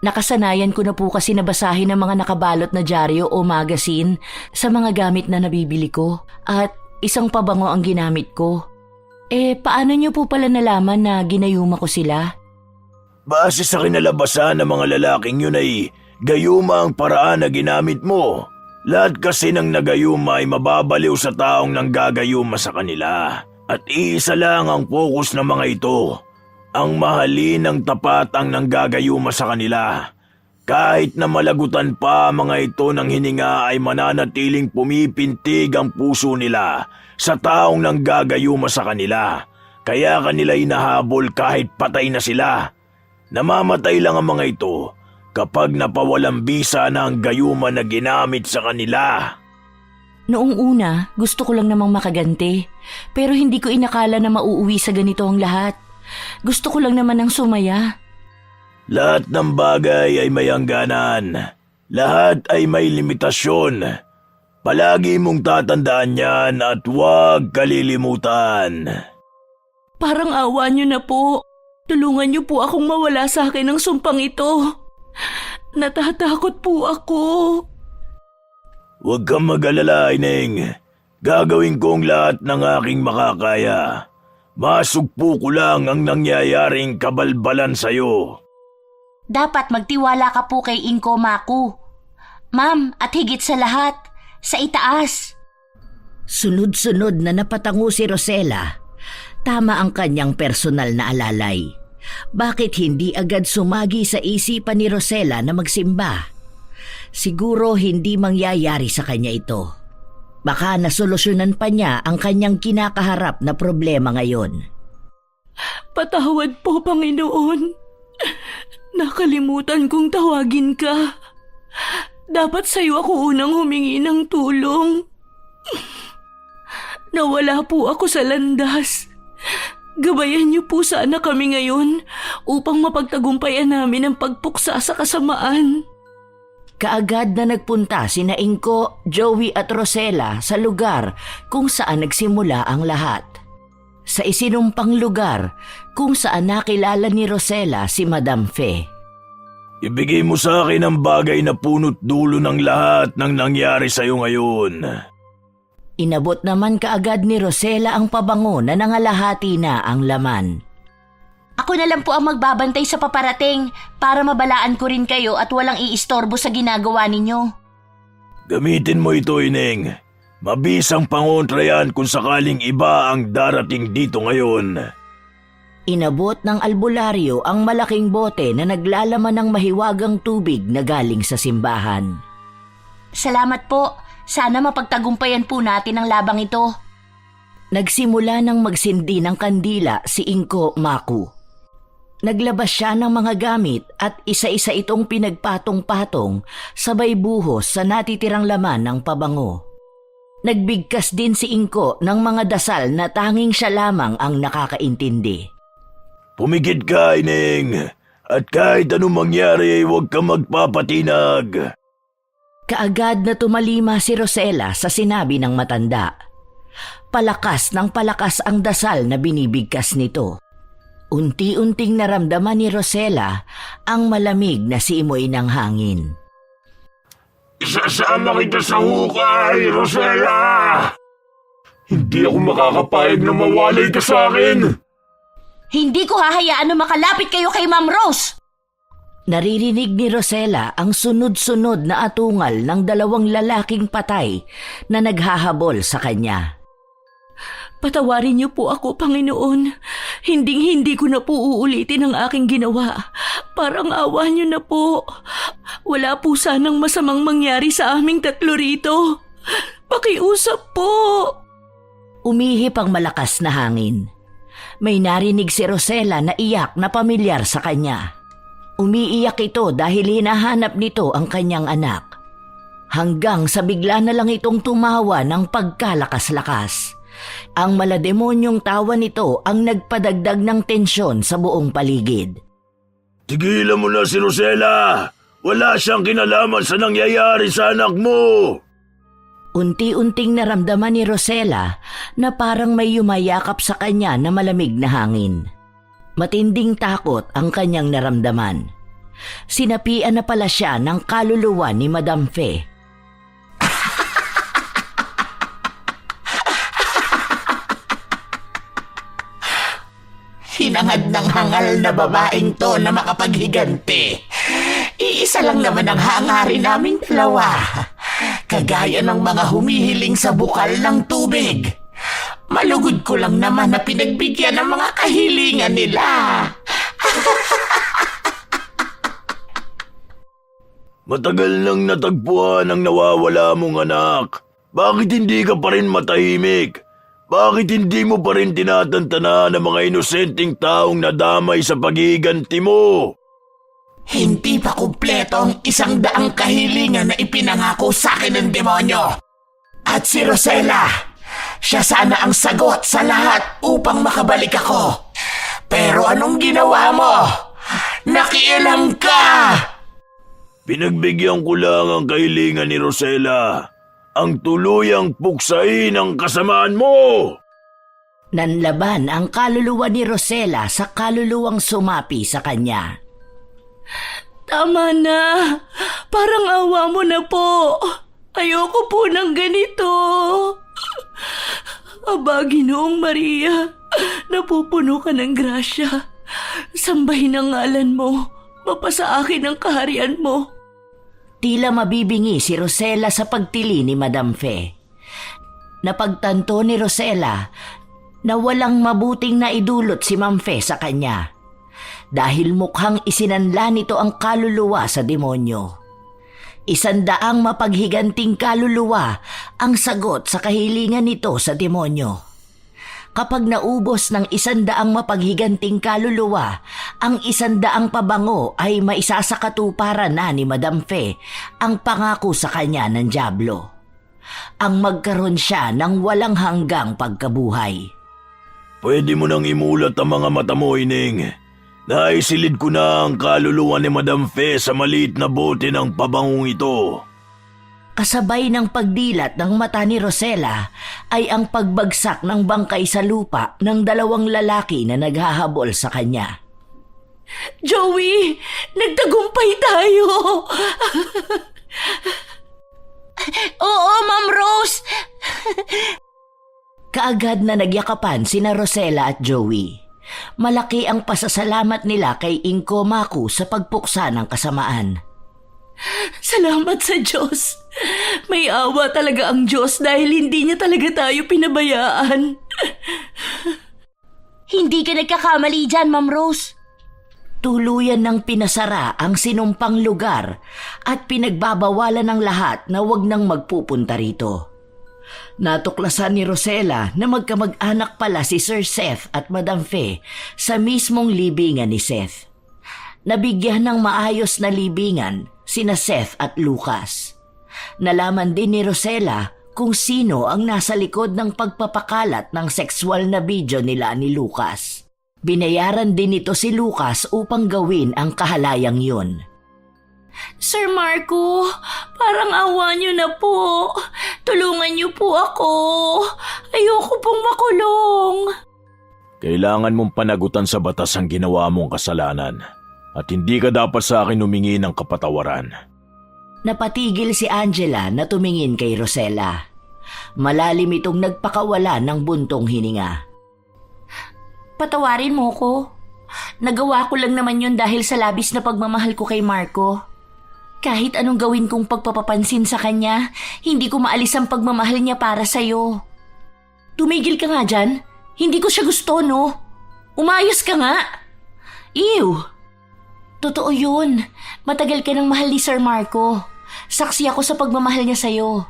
Nakasanayan ko na po kasi nabasahin ang mga nakabalot na dyaryo o magazine sa mga gamit na nabibili ko at isang pabango ang ginamit ko. Paano niyo po pala nalaman na ginayuma ko sila? Base sa kinalabasan ng mga lalaking yun ay gayuma ang paraan na ginamit mo. Lahat kasi ng nagayuma ay mababaliw sa taong nanggagayuma sa kanila. At iisa lang ang focus ng mga ito. Ang mahalin ng tapat ang nanggagayuma sa kanila. Kahit na malagutan pa mga ito ng hininga ay mananatiling pumipintig ang puso nila sa taong nanggagayuma sa kanila. Kaya kanila inahabol kahit patay na sila. Namamatay lang ang mga ito kapag napawalang bisa na ang gayuma na ginamit sa kanila. Noong una, gusto ko lang namang makaganti. Pero hindi ko inakala na mauuwi sa ganito ang lahat. Gusto ko lang naman ng sumaya. Lahat ng bagay ay may hangganan. Lahat ay may limitasyon. Palagi mong tatandaan yan at huwag kalilimutan. Parang awa niyo na po. Tulungan niyo po akong mawala sa akin ng sumpang ito. Natatakot po ako. Huwag kang mag-alala, Ineng. Gagawin ko ang lahat ng aking makakaya. Masugpo ko lang ang nangyayaring kabalbalan sa'yo. Dapat magtiwala ka po kay Inko Maku. Ma'am, at higit sa lahat, sa itaas. Sunod-sunod na napatango si Rosella. Tama ang kanyang personal na alalay. Bakit hindi agad sumagi sa isipan ni Rosella na magsimba? Siguro hindi mangyayari sa kanya ito. Baka nasolusyonan pa niya ang kanyang kinakaharap na problema ngayon. Patawad po, Panginoon. Nakalimutan kong tawagin ka. Dapat sa'yo ako unang humingi ng tulong. Nawala po ako sa landas. Gabayan niyo po sana kami ngayon upang mapagtagumpayan namin ang pagpuksa sa kasamaan. Kaagad na nagpunta sina Inko, Joey at Rosella sa lugar kung saan nagsimula ang lahat. Sa isinumpang lugar kung saan nakilala ni Rosella si Madam Fe. Ibigay mo sa akin ang bagay na punot dulo ng lahat ng nangyari sa'yo ngayon. Inabot naman kaagad ni Rosella ang pabango na nangalahati na ang laman. Ako na lang po ang magbabantay sa paparating para mabalaan ko rin kayo at walang iistorbo sa ginagawa ninyo. Gamitin mo ito, Ineng. Mabisang pangontra yan kung sakaling iba ang darating dito ngayon. Inabot ng albularyo ang malaking bote na naglalaman ng mahiwagang tubig na galing sa simbahan. Salamat po. Sana mapagtagumpayan po natin ang labang ito. Nagsimula ng magsindi ng kandila si Inko Maku. Naglabas siya ng mga gamit at isa-isa itong pinagpatong-patong sabay buhos sa natitirang laman ng pabango. Nagbigkas din si Inko ng mga dasal na tanging siya lamang ang nakakaintindi. Pumikit ka, Ineng. At kahit anong mangyari ay huwag ka magpapatinag. Kaagad na tumalima si Rosella sa sinabi ng matanda. Palakas ng palakas ang dasal na binibigkas nito. Unti-unting naramdaman ni Rosella ang malamig na simoy ng hangin. Isasama kita sa hukay, Rosella! Hindi ako makakapayag na mawalay ka sa akin! Hindi ko hahayaan na makalapit kayo kay Ma'am Rose! Naririnig ni Rosella ang sunod-sunod na atungal ng dalawang lalaking patay na naghahabol sa kanya. Patawarin niyo po ako, Panginoon. Hinding-hindi ko na po uulitin ang aking ginawa. Parang awa niyo na po. Wala po sanang masamang mangyari sa aming tatlo rito. Pakiusap po. Umihip ang malakas na hangin. May narinig si Rosella na iyak na pamilyar sa kanya. Umiiyak ito dahil hinahanap nito ang kanyang anak. Hanggang sa bigla na lang itong tumawa ng pagkalakas-lakas. Ang malademonyong tawa nito ang nagpadagdag ng tensyon sa buong paligid. Tigilan mo na si Rosella! Wala siyang kinalaman sa nangyayari sa anak mo! Unti-unting naramdaman ni Rosella na parang may yumayakap sa kanya na malamig na hangin. Matinding takot ang kanyang naramdaman. Sinapian na pala siya ng kaluluwa ni Madam Fe. Hinangad ng hangal na babaeng to na makapaghiganti. Iisa lang naman ang hangarin naming dalawa. Kagaya ng mga humihiling sa bukal ng tubig. Malugod ko lang naman na pinagbigyan ng mga kahilingan nila. Matagal nang natagpuan ang nawawala mong anak. Bakit hindi ka pa rin matahimik? Bakit hindi mo pa rin tinatantana ng mga inosenteng taong nadamay sa paghiganti mo? Hindi pa kumpleto ang 100 kahilingan na ipinangako sa akin ng demonyo. At si Rosella, siya sana ang sagot sa lahat upang makabalik ako. Pero anong ginawa mo? Nakialam ka! Pinagbigyan ko lang ang kahilingan ni Rosella. Ang tuluyang puksain ang kasamaan mo! Nanlaban ang kaluluwa ni Rosella sa kaluluwang sumapi sa kanya. Tama na. Parang awa mo na po. Ayoko po ng ganito. Aba, Ginoong Maria, napupuno ka ng grasya. Sambahin ang ngalan mo. Mapasa akin ang kaharian mo. Tila mabibingi si Rosella sa pagtili ni Madam Fe. Napagtanto ni Rosella na walang mabuting naidulot si Ma'am Fe sa kanya dahil mukhang isinanla nito ang kaluluwa sa demonyo. 100 mapaghiganting kaluluwa ang sagot sa kahilingan nito sa demonyo. Kapag naubos ng 100 mapaghiganting kaluluwa, ang 100 pabango ay maisasakatuparan na ni Madam Fe ang pangako sa kanya ng dyablo. Ang magkaroon siya ng walang hanggang pagkabuhay. Pwede mo nang imulat ang mga mata mo, Ining. Naisilid ko na ang kaluluwa ni Madam Fe sa maliit na bote ng pabangong ito. Kasabay ng pagdilat ng mata ni Rosella ay ang pagbagsak ng bangkay sa lupa ng dalawang lalaki na naghahabol sa kanya. Joey, nagtagumpay tayo! Oo, Ma'am Rose! Kaagad na nagyakapan sina Rosella at Joey. Malaki ang pasasalamat nila kay Inko Maku sa pagpuksa ng kasamaan. Salamat sa Diyos. May awa talaga ang Diyos dahil hindi niya talaga tayo pinabayaan. Hindi ka nagkakamali dyan, Ma'am Rose. Tuluyan ng pinasara ang sinumpang lugar at pinagbabawalan ng lahat na wag nang magpupunta rito. Natuklasan ni Rosella na magkamag-anak pala si Sir Seth at Madam Fe sa mismong libingan ni Seth. Nabigyan ng maayos na libingan sina Seth at Lucas. Nalaman din ni Rosella kung sino ang nasa likod ng pagpapakalat ng sexual na video nila ni Lucas. Binayaran din nito si Lucas upang gawin ang kahalayang yun. Sir Marco, parang awa niyo na po. Tulungan niyo po ako. Ayoko pong makulong. Kailangan mong panagutan sa batas ang ginawa mong kasalanan at hindi ka dapat sa akin humingi ng kapatawaran. Napatigil si Angela na tumingin kay Rosella. Malalim itong nagpakawala ng buntong hininga. Patawarin mo ko. Nagawa ko lang naman yun dahil sa labis na pagmamahal ko kay Marco. Kahit anong gawin kong pagpapapansin sa kanya, hindi ko maalis ang pagmamahal niya para sa'yo. Tumigil ka nga dyan. Hindi ko siya gusto, no? Umayos ka nga. Ew! Totoo yun. Matagal ka ng mahal ni Sir Marco. Saksi ako sa pagmamahal niya sa'yo.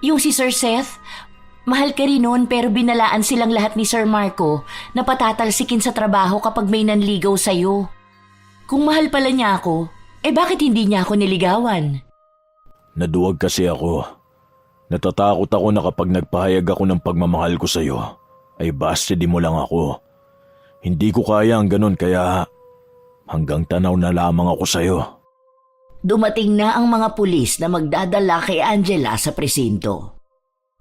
Yung si Sir Seth, mahal ka rin noon pero binalaan silang lahat ni Sir Marco na patatalsikin sa trabaho kapag may nanligaw sa'yo. Kung mahal pala niya ako, bakit hindi niya ako niligawan? Naduwag kasi ako. Natatakot ako na kapag nagpahayag ako ng pagmamahal ko sa iyo, ay basta di mo lang ako. Hindi ko kaya ang ganun kaya hanggang tanaw na lamang ako sa iyo. Dumating na ang mga pulis na magdadala kay Angela sa presinto.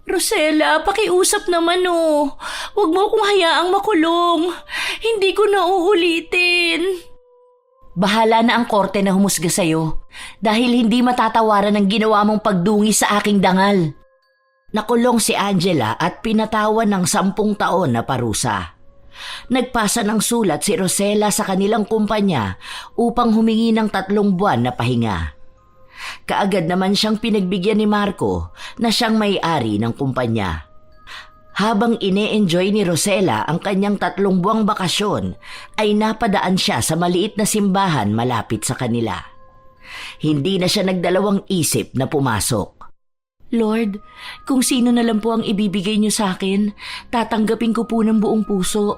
Rosella, pakiusap naman oh. Huwag mo akong hayaang makulong. Hindi ko na uulitin. Bahala na ang korte na humusga sa'yo dahil hindi matatawaran ang ginawa mong pagdungi sa aking dangal. Nakulong si Angela at pinatawan ng 10 taon na parusa. Nagpasa ng sulat si Rosella sa kanilang kumpanya upang humingi ng 3 buwan na pahinga. Kaagad naman siyang pinagbigyan ni Marco na siyang may-ari ng kumpanya. Habang ine-enjoy ni Rosella ang kanyang 3 buwang bakasyon, ay napadaan siya sa maliit na simbahan malapit sa kanila. Hindi na siya nagdalawang isip na pumasok. Lord, kung sino na lang po ang ibibigay niyo sa akin, tatanggapin ko po ng buong puso.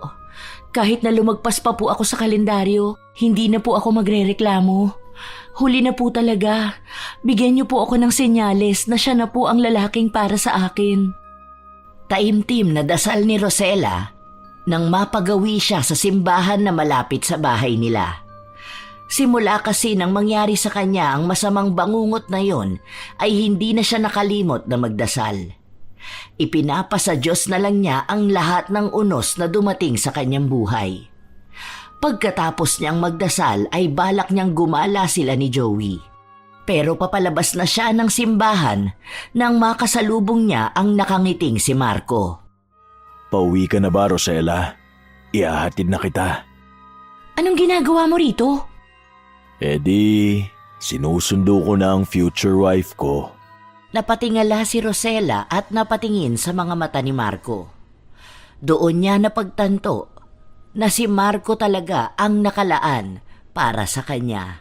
Kahit na lumagpas pa po ako sa kalendaryo, hindi na po ako magrereklamo. Huli na po talaga. Bigyan niyo po ako ng senyales na siya na po ang lalaking para sa akin. Taimtim na dasal ni Rosella nang mapagawi siya sa simbahan na malapit sa bahay nila. Simula kasi nang mangyari sa kanya ang masamang bangungot na yon, ay hindi na siya nakalimot na magdasal. Ipinapasa Diyos na lang niya ang lahat ng unos na dumating sa kanyang buhay. Pagkatapos niyang magdasal ay balak niyang gumala sila ni Joey. Pero papalabas na siya ng simbahan nang makasalubong niya ang nakangiting si Marco. Pauwi ka na ba, Rosella? Ihahatid na kita. Anong ginagawa mo rito? Sinusundo ko na ang future wife ko. Napatingala si Rosella at napatingin sa mga mata ni Marco. Doon niya napagtanto na si Marco talaga ang nakalaan para sa kanya.